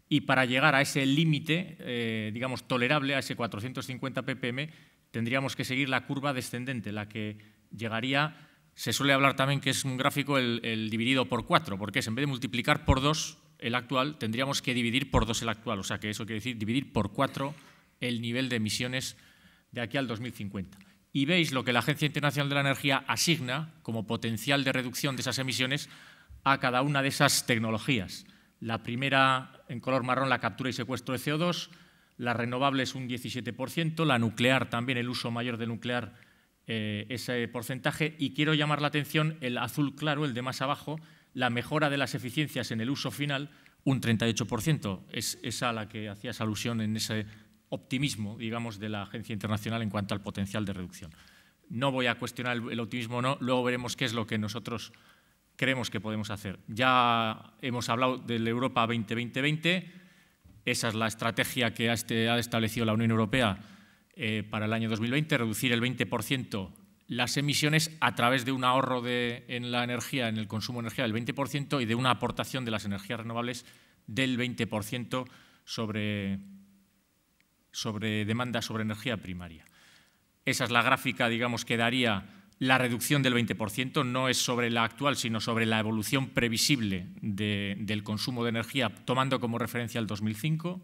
Y para llegar a ese límite, digamos, tolerable, a ese 450 ppm, tendríamos que seguir la curva descendente, la que llegaría, se suele hablar también que es un gráfico el dividido por 4, porque es en vez de multiplicar por 2 el actual, tendríamos que dividir por 2 el actual, o sea que eso quiere decir dividir por 4 el nivel de emisiones de aquí al 2050. Y veis lo que la Agencia Internacional de la Energía asigna como potencial de reducción de esas emisiones a cada una de esas tecnologías. La primera, en color marrón, la captura y secuestro de CO2, las renovables un 17%, la nuclear también, el uso mayor de nuclear, ese porcentaje. Y quiero llamar la atención el azul claro, el de más abajo, la mejora de las eficiencias en el uso final, un 38%. Es esa a la que hacías alusión en ese optimismo, digamos, de la Agencia Internacional en cuanto al potencial de reducción. No voy a cuestionar el optimismo o no, luego veremos qué es lo que nosotros creemos que podemos hacer. Ya hemos hablado del Europa 2020, esa es la estrategia que ha establecido la Unión Europea para el año 2020, reducir el 20% las emisiones a través de un ahorro en la energía, en el consumo de energía del 20% y de una aportación de las energías renovables del 20% sobre demanda sobre energía primaria. Esa es la gráfica, digamos, que daría la reducción del 20%, no es sobre la actual, sino sobre la evolución previsible del consumo de energía, tomando como referencia el 2005.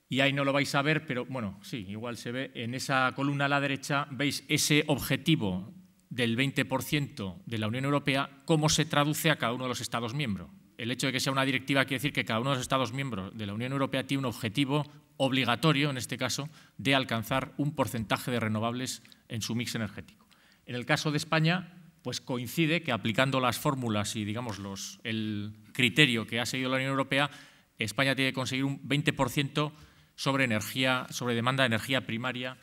Y ahí no lo vais a ver, pero bueno, sí, igual se ve. En esa columna a la derecha veis ese objetivo del 20% de la Unión Europea, cómo se traduce a cada uno de los Estados miembros. El hecho de que sea una directiva quiere decir que cada uno de los Estados miembros de la Unión Europea tiene un objetivo obligatorio, en este caso, de alcanzar un porcentaje de renovables en su mix energético. En el caso de España, pues coincide que aplicando las fórmulas y, digamos, el criterio que ha seguido la Unión Europea, España tiene que conseguir un 20% sobre demanda de energía primaria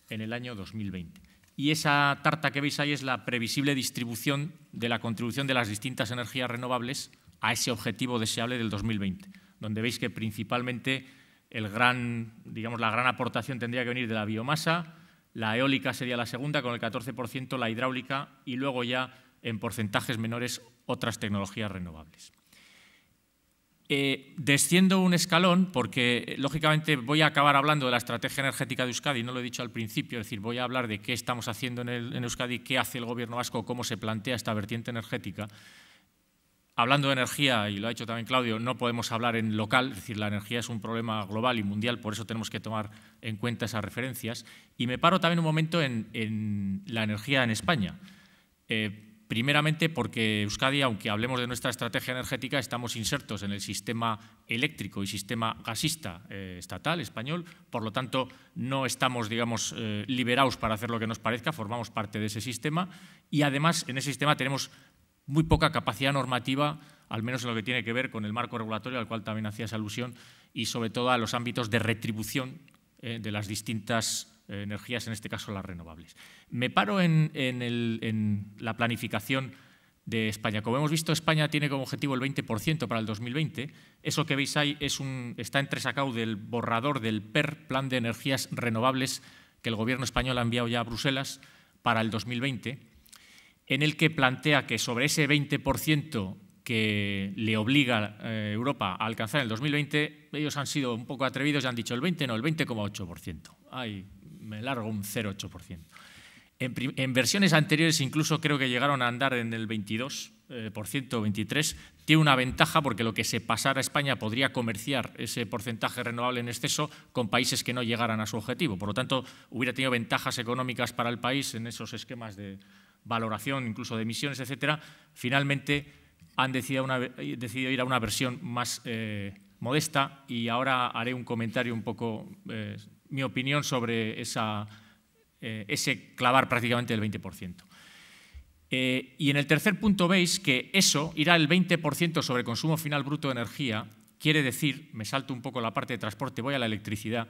en el año 2020. Y esa tarta que veis ahí es la previsible distribución de la contribución de las distintas energías renovables a ese objetivo deseable del 2020, donde veis que principalmente la gran aportación tendría que venir de la biomasa, la eólica sería la segunda con el 14%, la hidráulica y luego ya en porcentajes menores otras tecnologías renovables. Desciendo un escalón porque, lógicamente, voy a acabar hablando de la estrategia energética de Euskadi, no lo he dicho al principio, es decir, voy a hablar de qué estamos haciendo en Euskadi, qué hace el Gobierno vasco, cómo se plantea esta vertiente energética. Hablando de energía, y lo ha dicho también Claudio, no podemos hablar en local, es decir, la energía es un problema global y mundial, por eso tenemos que tomar en cuenta esas referencias. Y me paro también un momento en la energía en España. Primeramente porque Euskadi, aunque hablemos de nuestra estrategia energética, estamos insertos en el sistema eléctrico y sistema gasista estatal español, por lo tanto no estamos, digamos, liberados para hacer lo que nos parezca, formamos parte de ese sistema y además en ese sistema tenemos muy poca capacidad normativa, al menos en lo que tiene que ver con el marco regulatorio al cual también hacías alusión y sobre todo a los ámbitos de retribución de las distintas energías, en este caso las renovables. Me paro en la planificación de España. Como hemos visto, España tiene como objetivo el 20% para el 2020. Eso que veis ahí está entresacado del borrador del PER, Plan de Energías Renovables, que el Gobierno español ha enviado ya a Bruselas para el 2020, en el que plantea que sobre ese 20% que le obliga a Europa a alcanzar en el 2020, ellos han sido un poco atrevidos y han dicho el 20, no, el 20,8%. Ay, me largo un 0,8%. En versiones anteriores incluso creo que llegaron a andar en el 22% o 23%. Tiene una ventaja porque lo que se pasara a España podría comerciar ese porcentaje renovable en exceso con países que no llegaran a su objetivo. Por lo tanto, hubiera tenido ventajas económicas para el país en esos esquemas de valoración, incluso de emisiones, etcétera. Finalmente han decidido ir a una versión más modesta y ahora haré un comentario un poco, mi opinión sobre ese clavar prácticamente del 20%. Y en el tercer punto veis que eso, ir al 20% sobre consumo final bruto de energía, quiere decir, me salto un poco la parte de transporte, voy a la electricidad,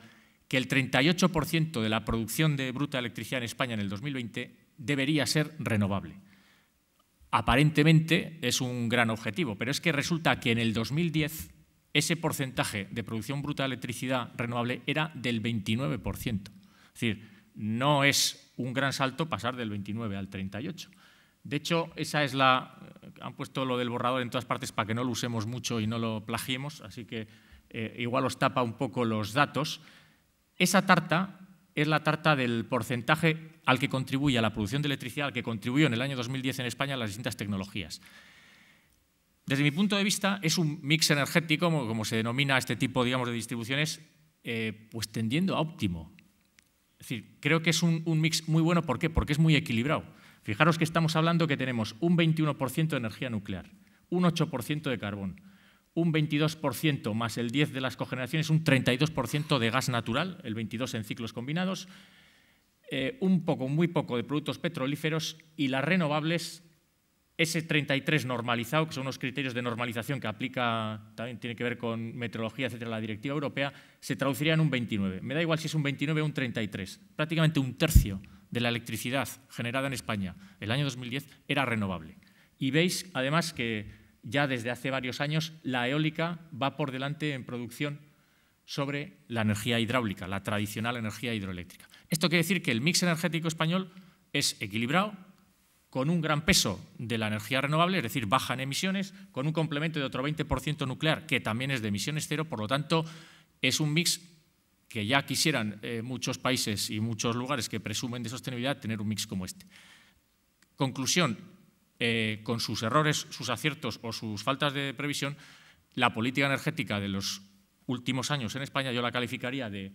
que el 38% de la producción de bruta de electricidad en España en el 2020 debería ser renovable. Aparentemente es un gran objetivo, pero es que resulta que en el 2010 ese porcentaje de producción bruta de electricidad renovable era del 29%. Es decir, no es un gran salto pasar del 29 al 38. De hecho, esa es han puesto lo del borrador en todas partes para que no lo usemos mucho y no lo plagiemos, así que igual os tapa un poco los datos. Esa tarta es la tarta del porcentaje al que contribuye a la producción de electricidad, al que contribuyó en el año 2010 en España las distintas tecnologías. Desde mi punto de vista, es un mix energético, como se denomina este tipo, digamos, de distribuciones, pues tendiendo a óptimo. Es decir, creo que es un mix muy bueno. ¿Por qué? Porque es muy equilibrado. Fijaros que estamos hablando que tenemos un 21% de energía nuclear, un 8% de carbón, un 22% más el 10% de las cogeneraciones, un 32% de gas natural, el 22% en ciclos combinados, muy poco de productos petrolíferos y las renovables, ese 33% normalizado, que son unos criterios de normalización que aplica, también tiene que ver con meteorología, etcétera, la directiva europea, se traduciría en un 29%. Me da igual si es un 29% o un 33%. Prácticamente un tercio de la electricidad generada en España el año 2010 era renovable. Y veis, además, que ya desde hace varios años la eólica va por delante en producción sobre la energía hidráulica, la tradicional energía hidroeléctrica. Esto quiere decir que el mix energético español es equilibrado, con un gran peso de la energía renovable, es decir, baja en emisiones, con un complemento de otro 20% nuclear, que también es de emisiones cero. Por lo tanto, es un mix que ya quisieran muchos países y muchos lugares que presumen de sostenibilidad tener un mix como este. Conclusión, con sus errores, sus aciertos o sus faltas de previsión, la política energética de los últimos años en España yo la calificaría de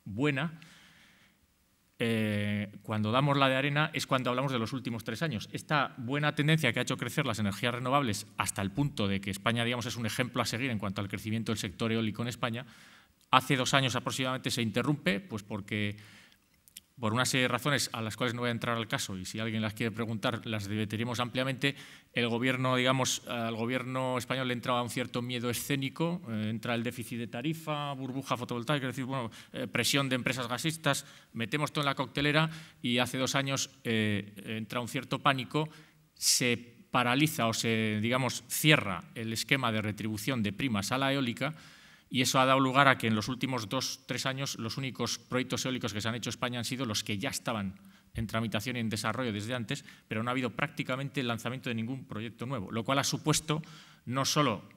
buena. Cuando damos la de arena es cuando hablamos de los últimos 3 años. Esta buena tendencia que ha hecho crecer las energías renovables hasta el punto de que España, digamos, es un ejemplo a seguir en cuanto al crecimiento del sector eólico en España, hace 2 años aproximadamente se interrumpe, pues porque por una serie de razones a las cuales no voy a entrar al caso y si alguien las quiere preguntar las debatiremos ampliamente. El gobierno, digamos, al gobierno español le entraba un cierto miedo escénico, entra el déficit de tarifa, burbuja fotovoltaica, es decir, bueno, presión de empresas gasistas, metemos todo en la coctelera y hace 2 años entra un cierto pánico, se paraliza o se, digamos, cierra el esquema de retribución de primas a la eólica. Y eso ha dado lugar a que en los últimos 2-3 años los únicos proyectos eólicos que se han hecho en España han sido los que ya estaban en tramitación y en desarrollo desde antes, pero no ha habido prácticamente el lanzamiento de ningún proyecto nuevo, lo cual ha supuesto no solo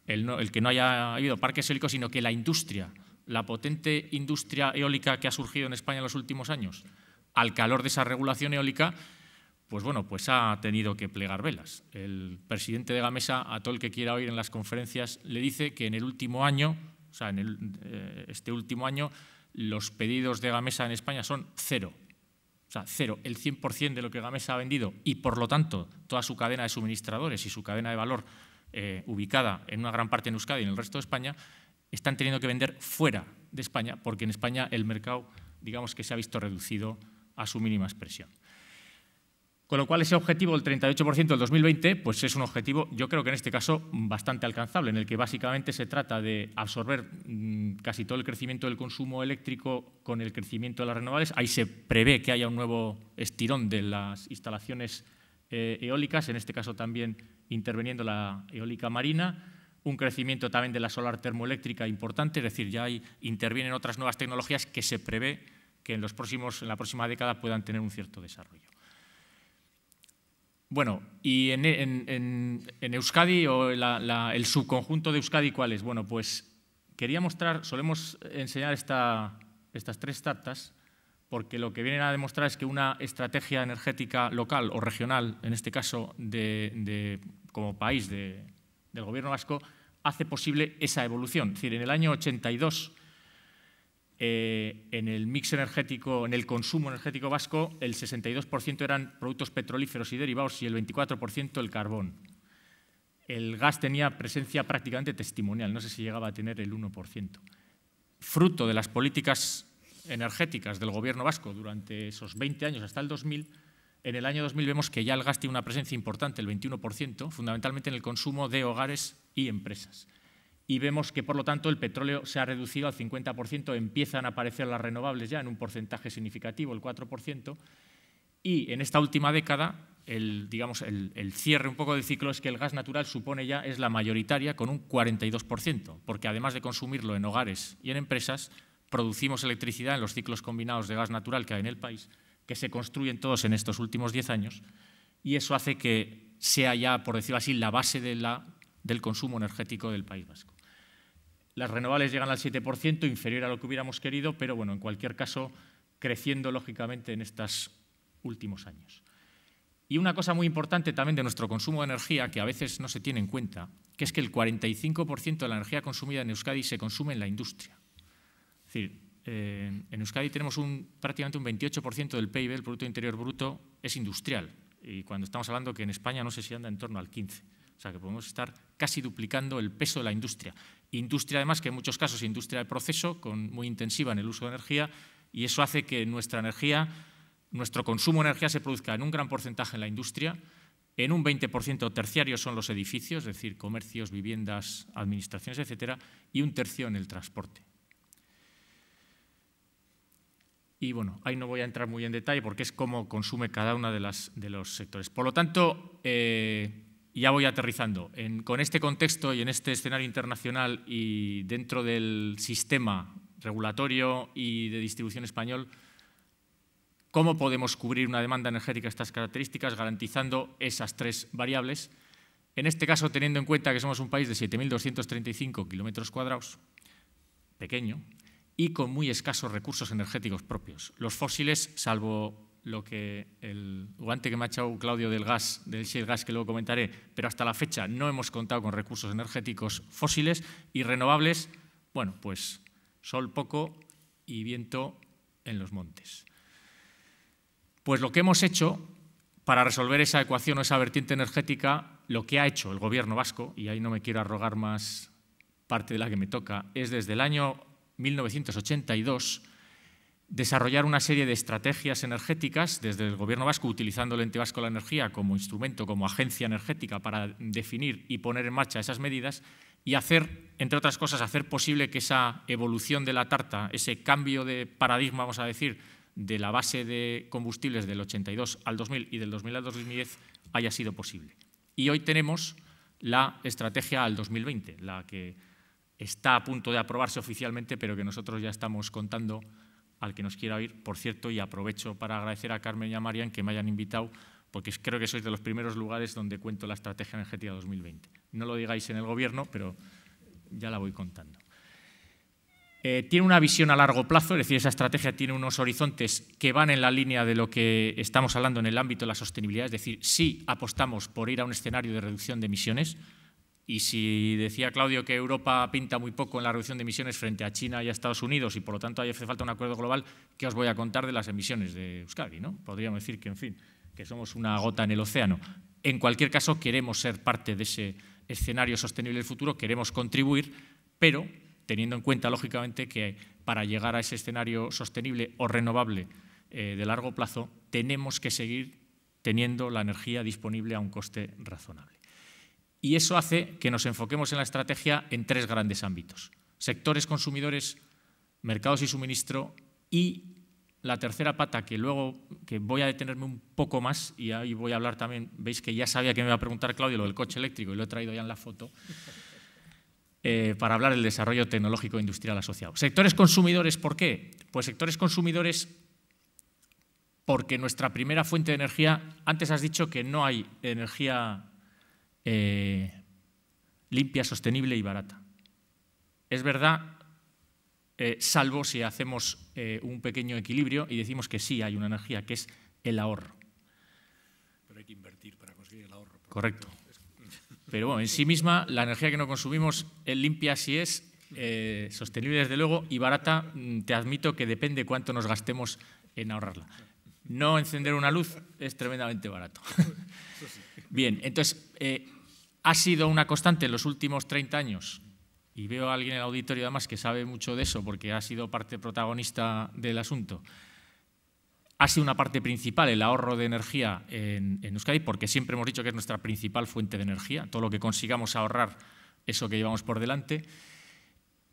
el que no haya habido parques eólicos, sino que la industria, la potente industria eólica que ha surgido en España en los últimos años, al calor de esa regulación eólica, pues bueno, pues ha tenido que plegar velas. El presidente de Gamesa, a todo el que quiera oír en las conferencias, le dice que en el último año, o sea, este último año, los pedidos de Gamesa en España son 0. O sea, 0. El 100% de lo que Gamesa ha vendido y, por lo tanto, toda su cadena de suministradores y su cadena de valor ubicada en una gran parte en Euskadi y en el resto de España, están teniendo que vender fuera de España, porque en España el mercado, digamos que se ha visto reducido a su mínima expresión. Con lo cual, ese objetivo del 38% del 2020 pues es un objetivo, yo creo que en este caso, bastante alcanzable, en el que básicamente se trata de absorber casi todo el crecimiento del consumo eléctrico con el crecimiento de las renovables. Ahí se prevé que haya un nuevo estirón de las instalaciones eólicas, en este caso también interviniendo la eólica marina, un crecimiento también de la solar termoeléctrica importante, es decir, ya intervienen otras nuevas tecnologías que se prevé que en la próxima década puedan tener un cierto desarrollo. Bueno, y en Euskadi, o el subconjunto de Euskadi, ¿cuál es? Bueno, pues quería mostrar, solemos enseñar estas 3 tartas, porque lo que vienen a demostrar es que una estrategia energética local o regional, en este caso como país del Gobierno vasco, hace posible esa evolución. Es decir, en el año 82, en el mix energético, en el consumo energético vasco, el 62% eran productos petrolíferos y derivados y el 24% el carbón. El gas tenía presencia prácticamente testimonial, no sé si llegaba a tener el 1%. Fruto de las políticas energéticas del Gobierno vasco durante esos 20 años hasta el 2000, en el año 2000 vemos que ya el gas tiene una presencia importante, el 21%, fundamentalmente en el consumo de hogares y empresas. Y vemos que, por lo tanto, el petróleo se ha reducido al 50%, empiezan a aparecer las renovables ya en un porcentaje significativo, el 4%, y en esta última década digamos, el cierre un poco del ciclo es que el gas natural es la mayoritaria con un 42%, porque además de consumirlo en hogares y en empresas, producimos electricidad en los ciclos combinados de gas natural que hay en el país, que se construyen todos en estos últimos 10 años, y eso hace que sea ya, por decirlo así, la base del consumo energético del País Vasco. Las renovables llegan al 7%, inferior a lo que hubiéramos querido, pero bueno, en cualquier caso, creciendo lógicamente en estos últimos años. Y una cosa muy importante también de nuestro consumo de energía, que a veces no se tiene en cuenta, que es que el 45% de la energía consumida en Euskadi se consume en la industria. Es decir, en Euskadi tenemos prácticamente un 28% del PIB, el Producto Interior Bruto, es industrial. Y cuando estamos hablando que en España no sé si anda en torno al 15%. O sea que podemos estar casi duplicando el peso de la industria. Industria además que en muchos casos es industria de proceso, muy intensiva en el uso de energía, y eso hace que nuestro consumo de energía se produzca en un gran porcentaje en la industria, en un 20% terciario son los edificios, es decir, comercios, viviendas, administraciones, etcétera, y un tercio en el transporte. Y bueno, ahí no voy a entrar muy en detalle porque es cómo consume cada uno de los sectores. Por lo tanto, ya voy aterrizando. Con este contexto y en este escenario internacional y dentro del sistema regulatorio y de distribución español, ¿cómo podemos cubrir una demanda energética de estas características garantizando esas tres variables? En este caso, teniendo en cuenta que somos un país de 7.235 kilómetros cuadrados, pequeño, y con muy escasos recursos energéticos propios. Los fósiles, salvo el guante que me ha echado Claudio del shale gas, que luego comentaré, pero hasta la fecha no hemos contado con recursos energéticos fósiles y renovables, bueno, pues sol poco y viento en los montes. Pues lo que hemos hecho para resolver esa ecuación o esa vertiente energética, lo que ha hecho el Gobierno vasco, y ahí no me quiero arrogar más parte de la que me toca, es desde el año 1982 desarrollar una serie de estrategias energéticas desde el Gobierno vasco, utilizando el Ente Vasco de la Energía como instrumento, como agencia energética para definir y poner en marcha esas medidas y hacer, entre otras cosas, hacer posible que esa evolución de la tarta, ese cambio de paradigma, vamos a decir, de la base de combustibles del 82 al 2000 y del 2000 al 2010 haya sido posible. Y hoy tenemos la estrategia al 2020, la que está a punto de aprobarse oficialmente, pero que nosotros ya estamos contando al que nos quiera oír. Por cierto, y aprovecho para agradecer a Carmen y a Marian que me hayan invitado, porque creo que sois de los primeros lugares donde cuento la Estrategia Energética 2020. No lo digáis en el Gobierno, pero ya la voy contando. Tiene una visión a largo plazo, es decir, esa estrategia tiene unos horizontes que van en la línea de lo que estamos hablando en el ámbito de la sostenibilidad, es decir, sí apostamos por ir a un escenario de reducción de emisiones. Y si decía Claudio que Europa pinta muy poco en la reducción de emisiones frente a China y a Estados Unidos y por lo tanto hace falta un acuerdo global, ¿qué os voy a contar de las emisiones de Euskadi, ¿no? Podríamos decir que, en fin, que somos una gota en el océano. En cualquier caso, queremos ser parte de ese escenario sostenible del futuro, queremos contribuir, pero teniendo en cuenta, lógicamente, que para llegar a ese escenario sostenible o renovable de largo plazo, tenemos que seguir teniendo la energía disponible a un coste razonable. Y eso hace que nos enfoquemos en la estrategia en tres grandes ámbitos: sectores consumidores, mercados y suministro, y la tercera pata, que voy a detenerme un poco más, y ahí voy a hablar también, veis que ya sabía que me iba a preguntar Claudio lo del coche eléctrico y lo he traído ya en la foto, para hablar del desarrollo tecnológico e industrial asociado. Sectores consumidores, ¿por qué? Pues sectores consumidores porque nuestra primera fuente de energía, antes has dicho que no hay energía limpia, sostenible y barata. Es verdad, salvo si hacemos un pequeño equilibrio y decimos que sí hay una energía, que es el ahorro. Pero hay que invertir para conseguir el ahorro. Correcto. Pero bueno, en sí misma, la energía que no consumimos es limpia si es, sostenible desde luego, y barata, te admito que depende cuánto nos gastemos en ahorrarla. No encender una luz es tremendamente barato. Bien, entonces, ha sido una constante en los últimos 30 años, y veo a alguien en el auditorio además que sabe mucho de eso porque ha sido parte protagonista del asunto. Ha sido una parte principal el ahorro de energía en Euskadi, porque siempre hemos dicho que es nuestra principal fuente de energía. Todo lo que consigamos ahorrar, eso que llevamos por delante.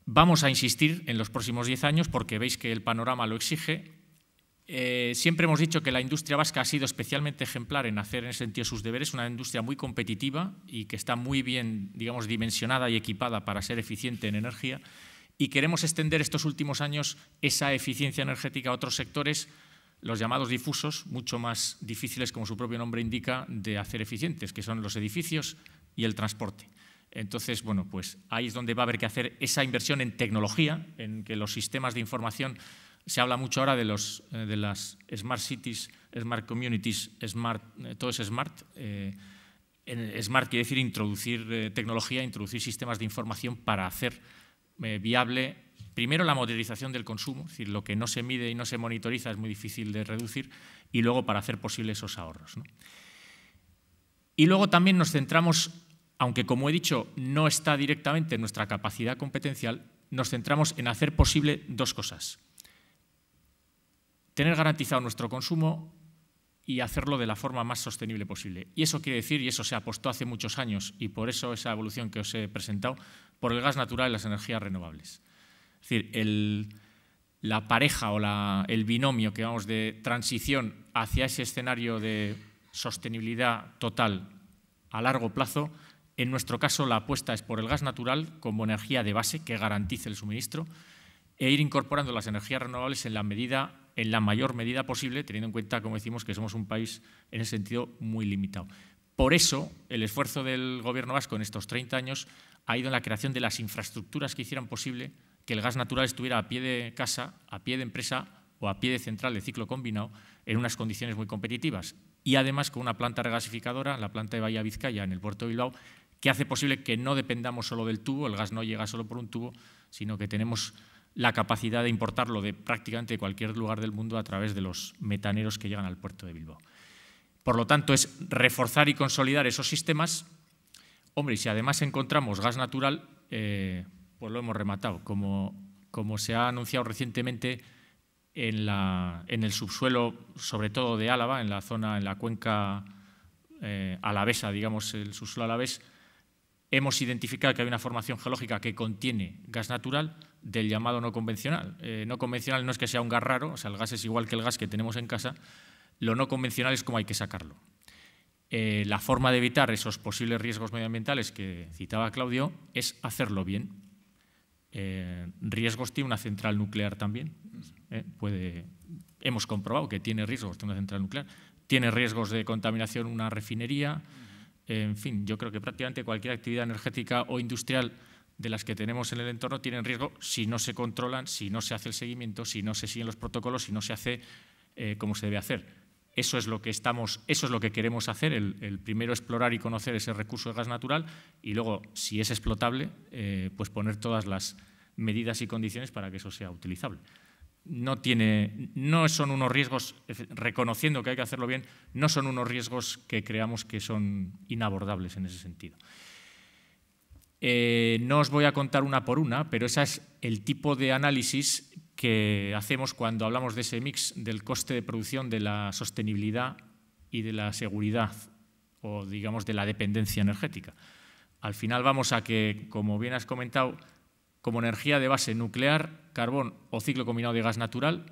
Vamos a insistir en los próximos 10 años porque veis que el panorama lo exige. Siempre hemos dicho que la industria vasca ha sido especialmente ejemplar en hacer en ese sentido sus deberes, una industria muy competitiva y que está muy bien, digamos, dimensionada y equipada para ser eficiente en energía, y queremos extender estos últimos años esa eficiencia energética a otros sectores, los llamados difusos, mucho más difíciles, como su propio nombre indica, de hacer eficientes, que son los edificios y el transporte. Entonces, bueno, pues ahí es donde va a haber que hacer esa inversión en tecnología, en que los sistemas de información. Se habla mucho ahora de las smart cities, smart communities, todo es smart. Smart quiere decir introducir tecnología, introducir sistemas de información para hacer viable, primero, la modernización del consumo, es decir, lo que no se mide y no se monitoriza es muy difícil de reducir, y luego para hacer posible esos ahorros, ¿no? Y luego también nos centramos, aunque como he dicho no está directamente en nuestra capacidad competencial, nos centramos en hacer posible dos cosas: tener garantizado nuestro consumo y hacerlo de la forma más sostenible posible. Y eso quiere decir, y eso se apostó hace muchos años, y por eso esa evolución que os he presentado, por el gas natural y las energías renovables. Es decir, la pareja o el binomio que vamos de transición hacia ese escenario de sostenibilidad total a largo plazo, en nuestro caso la apuesta es por el gas natural como energía de base que garantice el suministro, e ir incorporando las energías renovables en la mayor medida posible, teniendo en cuenta, como decimos, que somos un país en ese sentido muy limitado. Por eso, el esfuerzo del Gobierno vasco en estos 30 años ha ido en la creación de las infraestructuras que hicieran posible que el gas natural estuviera a pie de casa, a pie de empresa o a pie de central de ciclo combinado en unas condiciones muy competitivas. Y además con una planta regasificadora, la planta de Bahía Vizcaya en el puerto de Bilbao, que hace posible que no dependamos solo del tubo, el gas no llega solo por un tubo, sino que tenemos la capacidad de importarlo de prácticamente cualquier lugar del mundo a través de los metaneros que llegan al puerto de Bilbao. Por lo tanto, es reforzar y consolidar esos sistemas. Hombre, y si además encontramos gas natural, pues lo hemos rematado. Como se ha anunciado recientemente en el subsuelo, sobre todo de Álava, en la cuenca alavesa, digamos, el subsuelo alavés, hemos identificado que hay una formación geológica que contiene gas natural del llamado no convencional. No convencional no es que sea un gas raro, o sea, el gas es igual que el gas que tenemos en casa. Lo no convencional es cómo hay que sacarlo. La forma de evitar esos posibles riesgos medioambientales que citaba Claudio es hacerlo bien. Riesgos tiene una central nuclear también. Hemos comprobado que tiene riesgos de una central nuclear. Tiene riesgos de contaminación una refinería. En fin, yo creo que prácticamente cualquier actividad energética o industrial de las que tenemos en el entorno tienen riesgo si no se controlan, si no se hace el seguimiento, si no se siguen los protocolos, si no se hace como se debe hacer. Eso es lo que queremos hacer, el primero explorar y conocer ese recurso de gas natural y luego, si es explotable, pues poner todas las medidas y condiciones para que eso sea utilizable. No son unos riesgos, reconociendo que hay que hacerlo bien, no son unos riesgos que creamos que son inabordables en ese sentido. No os voy a contar una por una, pero ese es el tipo de análisis que hacemos cuando hablamos de ese mix del coste de producción, de la sostenibilidad y de la seguridad o, digamos, de la dependencia energética. Al final vamos a que, como bien has comentado, como energía de base nuclear, carbón o ciclo combinado de gas natural,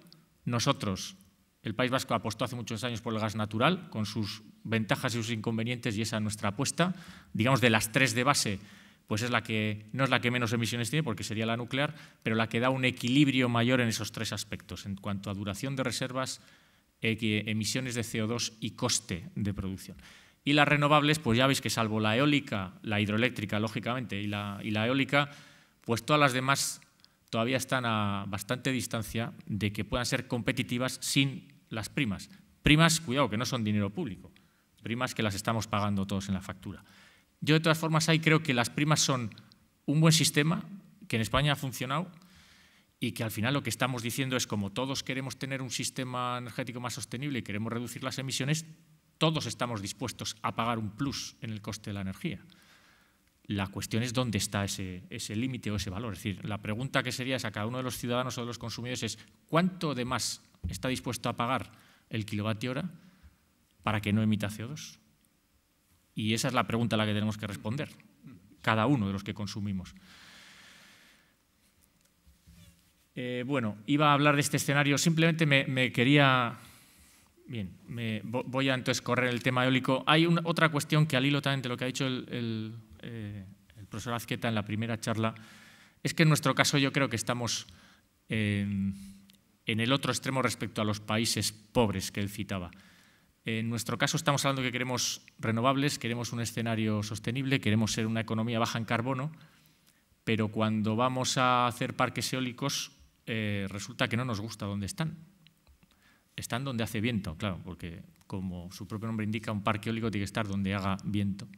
nosotros, el País Vasco, apostó hace muchos años por el gas natural, con sus ventajas y sus inconvenientes, y esa es nuestra apuesta. Digamos, de las tres de base, pues no es la que menos emisiones tiene, porque sería la nuclear, pero la que da un equilibrio mayor en esos tres aspectos, en cuanto a duración de reservas, emisiones de CO2 y coste de producción. Y las renovables, pues ya veis que salvo la eólica, la hidroeléctrica, lógicamente, y la eólica, pues todas las demás todavía están a bastante distancia de que puedan ser competitivas sin las primas. Primas, cuidado, que no son dinero público, primas que las estamos pagando todos en la factura. Yo, de todas formas, ahí creo que las primas son un buen sistema, que en España ha funcionado y que al final lo que estamos diciendo es, como todos queremos tener un sistema energético más sostenible y queremos reducir las emisiones, todos estamos dispuestos a pagar un plus en el coste de la energía. La cuestión es dónde está ese límite o ese valor. Es decir, la pregunta que sería a cada uno de los ciudadanos o de los consumidores es ¿cuánto de más está dispuesto a pagar el kilovatio hora para que no emita CO2? Y esa es la pregunta a la que tenemos que responder, cada uno de los que consumimos. Bueno, iba a hablar de este escenario. Simplemente me quería... Bien, voy a entonces correr el tema eólico. Hay otra cuestión que al hilo también de lo que ha dicho el profesor Azqueta en la primera charla, es que en nuestro caso yo creo que estamos en el otro extremo respecto a los países pobres que él citaba. En nuestro caso estamos hablando que queremos renovables, queremos un escenario sostenible, queremos ser una economía baja en carbono, pero cuando vamos a hacer parques eólicos resulta que no nos gusta dónde están. Están donde hace viento, claro, porque como su propio nombre indica, un parque eólico tiene que estar donde haga viento.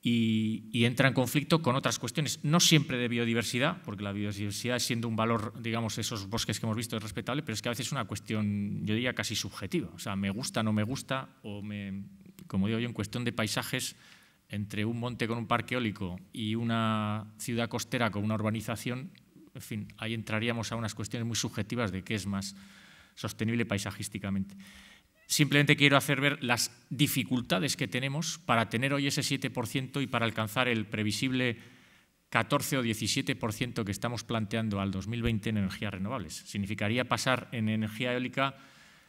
Y entra en conflicto con otras cuestiones, no siempre de biodiversidad, porque la biodiversidad, siendo un valor, digamos, esos bosques que hemos visto, es respetable, pero es que a veces es una cuestión, yo diría, casi subjetiva. O sea, me gusta, no me gusta, o como digo yo, en cuestión de paisajes, entre un monte con un parque eólico y una ciudad costera con una urbanización, en fin, ahí entraríamos a unas cuestiones muy subjetivas de qué es más sostenible paisajísticamente. Simplemente quiero hacer ver las dificultades que tenemos para tener hoy ese 7% y para alcanzar el previsible 14 o 17% que estamos planteando al 2020 en energías renovables. Significaría pasar en energía eólica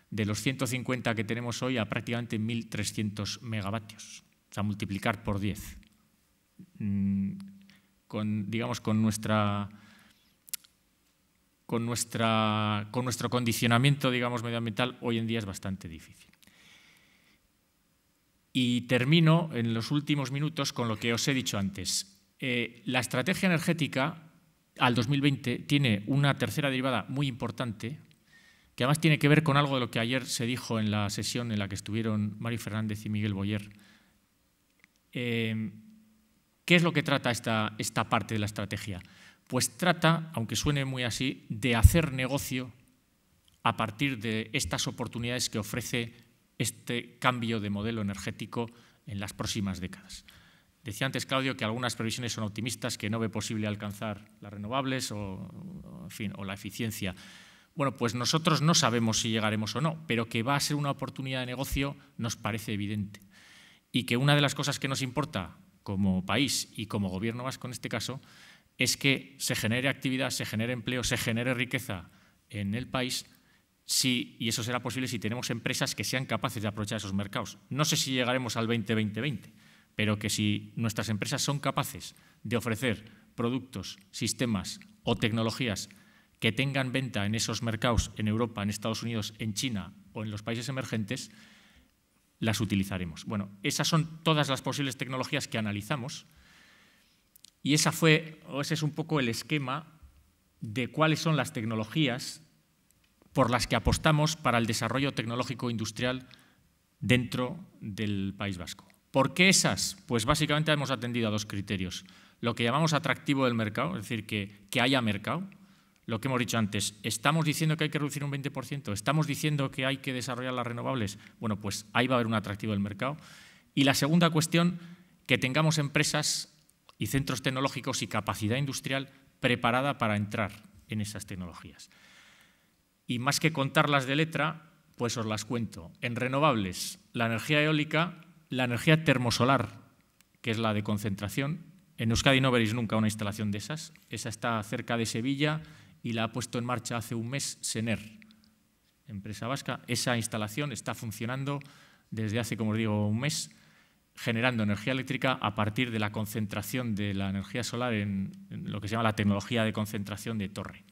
de los 150 que tenemos hoy a prácticamente 1.300 megavatios. O sea, multiplicar por 10. Digamos, con nuestro condicionamiento, digamos, medioambiental, hoy en día es bastante difícil. Y termino en los últimos minutos con lo que os he dicho antes. La estrategia energética al 2020 tiene una tercera derivada muy importante, que además tiene que ver con algo de lo que ayer se dijo en la sesión en la que estuvieron Mario Fernández y Miguel Boyer. ¿Qué es lo que trata esta parte de la estrategia? Pues trata, aunque suene muy así, de hacer negocio a partir de estas oportunidades que ofrece este cambio de modelo energético en las próximas décadas. Decía antes Claudio que algunas previsiones son optimistas, que no ve posible alcanzar las renovables o la eficiencia. Bueno, pues nosotros no sabemos si llegaremos o no, pero que va a ser una oportunidad de negocio nos parece evidente. Y que una de las cosas que nos importa como país y como gobierno vasco en este caso es que se genere actividad, se genere empleo, se genere riqueza en el país, y eso será posible si tenemos empresas que sean capaces de aprovechar esos mercados. No sé si llegaremos al 20-20-20, pero que si nuestras empresas son capaces de ofrecer productos, sistemas o tecnologías que tengan venta en esos mercados, en Europa, en Estados Unidos, en China o en los países emergentes, las utilizaremos. Bueno, esas son todas las posibles tecnologías que analizamos. Y ese es un poco el esquema de cuáles son las tecnologías por las que apostamos para el desarrollo tecnológico industrial dentro del País Vasco. ¿Por qué esas? Pues básicamente hemos atendido a dos criterios. Lo que llamamos atractivo del mercado, es decir, que haya mercado. Lo que hemos dicho antes, ¿estamos diciendo que hay que reducir un 20%? ¿Estamos diciendo que hay que desarrollar las renovables? Bueno, pues ahí va a haber un atractivo del mercado. Y la segunda cuestión, que tengamos empresas y centros tecnológicos y capacidad industrial preparada para entrar en esas tecnologías. Y más que contarlas de letra, pues os las cuento. En renovables, la energía eólica, la energía termosolar, que es la de concentración. En Euskadi no veréis nunca una instalación de esas. Esa está cerca de Sevilla y la ha puesto en marcha hace un mes Sener, empresa vasca. Esa instalación está funcionando desde hace, como os digo, un mes, generando energía eléctrica a partir de la concentración de la energía solar en lo que se llama la tecnología de concentración de torre.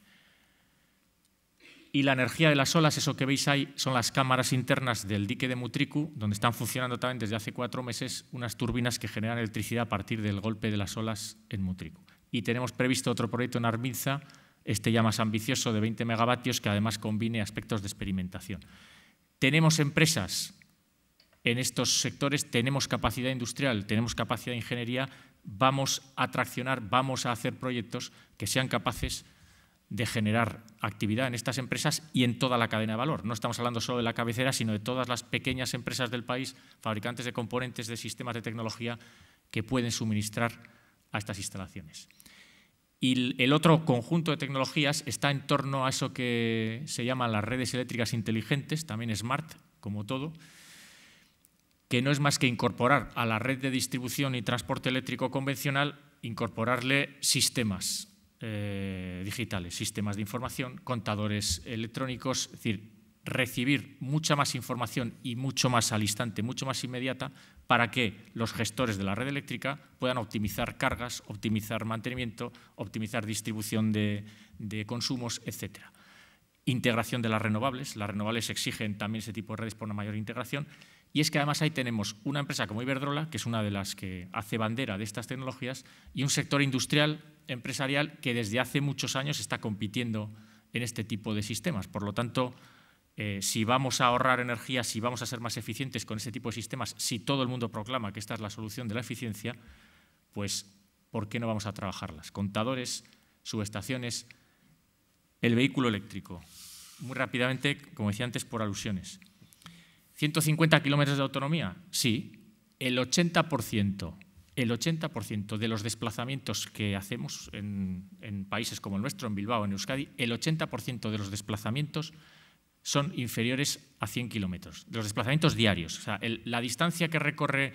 Y la energía de las olas, eso que veis ahí, son las cámaras internas del dique de Mutriku, donde están funcionando también desde hace 4 meses unas turbinas que generan electricidad a partir del golpe de las olas en Mutriku. Y tenemos previsto otro proyecto en Arminza, este ya más ambicioso, de 20 megavatios, que además combine aspectos de experimentación. Tenemos empresas en estos sectores, tenemos capacidad industrial, tenemos capacidad de ingeniería, vamos a traccionar, vamos a hacer proyectos que sean capaces de generar actividad en estas empresas y en toda la cadena de valor. No estamos hablando solo de la cabecera, sino de todas las pequeñas empresas del país, fabricantes de componentes, de sistemas de tecnología, que pueden suministrar a estas instalaciones. Y el otro conjunto de tecnologías está en torno a eso que se llaman las redes eléctricas inteligentes, también smart, como todo, que no es más que incorporar a la red de distribución y transporte eléctrico convencional, incorporarle sistemas. digitales, sistemas de información, contadores electrónicos, es decir, recibir mucha más información y mucho más al instante, mucho más inmediata, para que los gestores de la red eléctrica puedan optimizar cargas, optimizar mantenimiento, optimizar distribución de consumos, etc. Integración de las renovables exigen también ese tipo de redes por una mayor integración, y es que además ahí tenemos una empresa como Iberdrola, que es una de las que hace bandera de estas tecnologías, y un sector industrial, empresarial, que desde hace muchos años está compitiendo en este tipo de sistemas. Por lo tanto, si vamos a ahorrar energía, si vamos a ser más eficientes con este tipo de sistemas, si todo el mundo proclama que esta es la solución de la eficiencia, pues ¿por qué no vamos a trabajarlas? Contadores, subestaciones, el vehículo eléctrico. Muy rápidamente, como decía antes, por alusiones. 150 kilómetros de autonomía, sí. El 80% de los desplazamientos que hacemos en países como el nuestro, en Bilbao, en Euskadi, el 80% de los desplazamientos son inferiores a 100 kilómetros, de los desplazamientos diarios. O sea, la distancia que recorre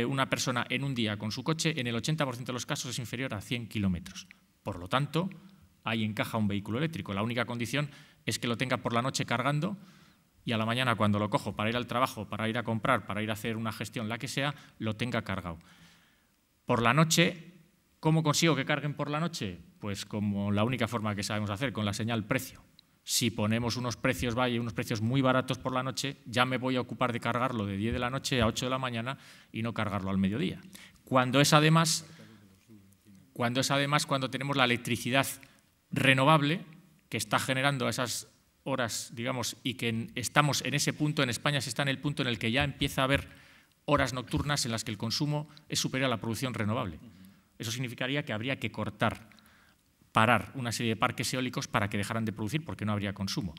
una persona en un día con su coche, en el 80% de los casos es inferior a 100 kilómetros. Por lo tanto, ahí encaja un vehículo eléctrico. La única condición es que lo tenga por la noche cargando y a la mañana, cuando lo cojo para ir al trabajo, para ir a comprar, para ir a hacer una gestión, la que sea, lo tenga cargado. Por la noche, ¿cómo consigo que carguen por la noche? Pues como la única forma que sabemos hacer, con la señal precio. Si ponemos unos precios Valle, unos precios muy baratos por la noche, ya me voy a ocupar de cargarlo de 10 de la noche a 8 de la mañana y no cargarlo al mediodía. Cuando tenemos la electricidad renovable que está generando esas horas, digamos, y que estamos en ese punto, en España se está en el punto en el que ya empieza a haber horas nocturnas en las que el consumo es superior a la producción renovable. Eso significaría que habría que parar una serie de parques eólicos para que dejaran de producir, porque no habría consumo.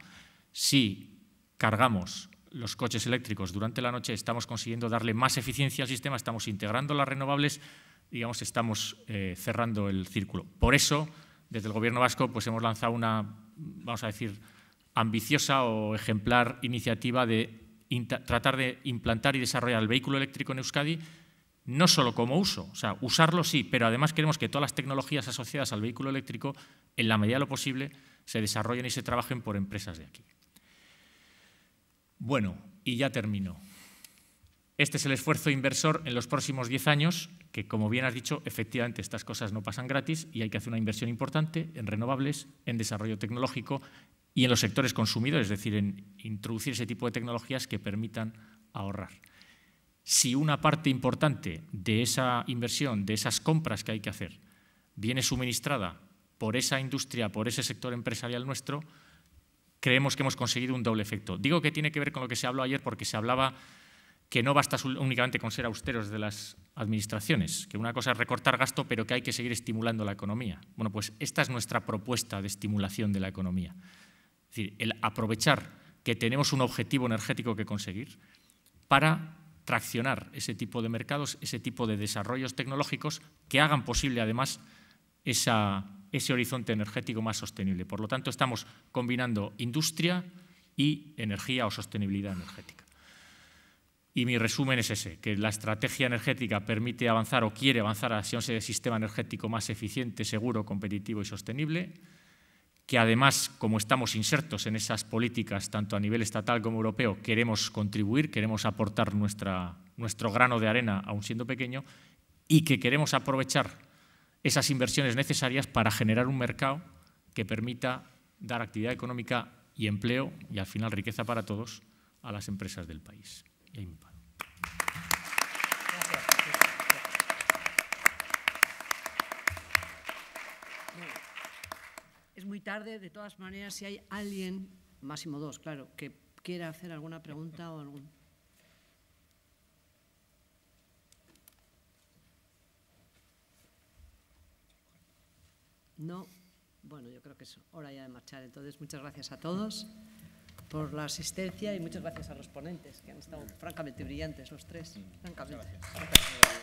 Si cargamos los coches eléctricos durante la noche, estamos consiguiendo darle más eficiencia al sistema, estamos integrando las renovables, digamos, estamos cerrando el círculo. Por eso, desde el Gobierno vasco, pues hemos lanzado una, vamos a decir, ambiciosa o ejemplar iniciativa de tratar de implantar y desarrollar el vehículo eléctrico en Euskadi, no solo como uso, o sea, usarlo sí, pero además queremos que todas las tecnologías asociadas al vehículo eléctrico, en la medida de lo posible, se desarrollen y se trabajen por empresas de aquí. Bueno, y ya termino. Este es el esfuerzo inversor en los próximos 10 años, que como bien has dicho, efectivamente estas cosas no pasan gratis y hay que hacer una inversión importante en renovables, en desarrollo tecnológico y en los sectores consumidores, es decir, en introducir ese tipo de tecnologías que permitan ahorrar. Si una parte importante de esa inversión, de esas compras que hay que hacer, viene suministrada por esa industria, por ese sector empresarial nuestro, creemos que hemos conseguido un doble efecto. Digo que tiene que ver con lo que se habló ayer porque se hablaba que no basta únicamente con ser austeros de las administraciones, que una cosa es recortar gasto, pero que hay que seguir estimulando la economía. Bueno, pues esta es nuestra propuesta de estimulación de la economía. Es decir, el aprovechar que tenemos un objetivo energético que conseguir para traccionar ese tipo de mercados, ese tipo de desarrollos tecnológicos que hagan posible, además, ese horizonte energético más sostenible. Por lo tanto, estamos combinando industria y energía o sostenibilidad energética. Y mi resumen es ese, que la estrategia energética permite avanzar o quiere avanzar hacia un sistema energético más eficiente, seguro, competitivo y sostenible, que además, como estamos insertos en esas políticas, tanto a nivel estatal como europeo, queremos contribuir, queremos aportar nuestro grano de arena, aun siendo pequeño, y que queremos aprovechar esas inversiones necesarias para generar un mercado que permita dar actividad económica y empleo, y al final riqueza para todos, a las empresas del país. Y ahí me paro. Es muy tarde, de todas maneras, si hay alguien, máximo dos, claro, que quiera hacer alguna pregunta o algún... No, bueno, yo creo que es hora ya de marchar. Entonces, muchas gracias a todos por la asistencia y muchas gracias a los ponentes, que han estado francamente brillantes los tres. Francamente. Gracias.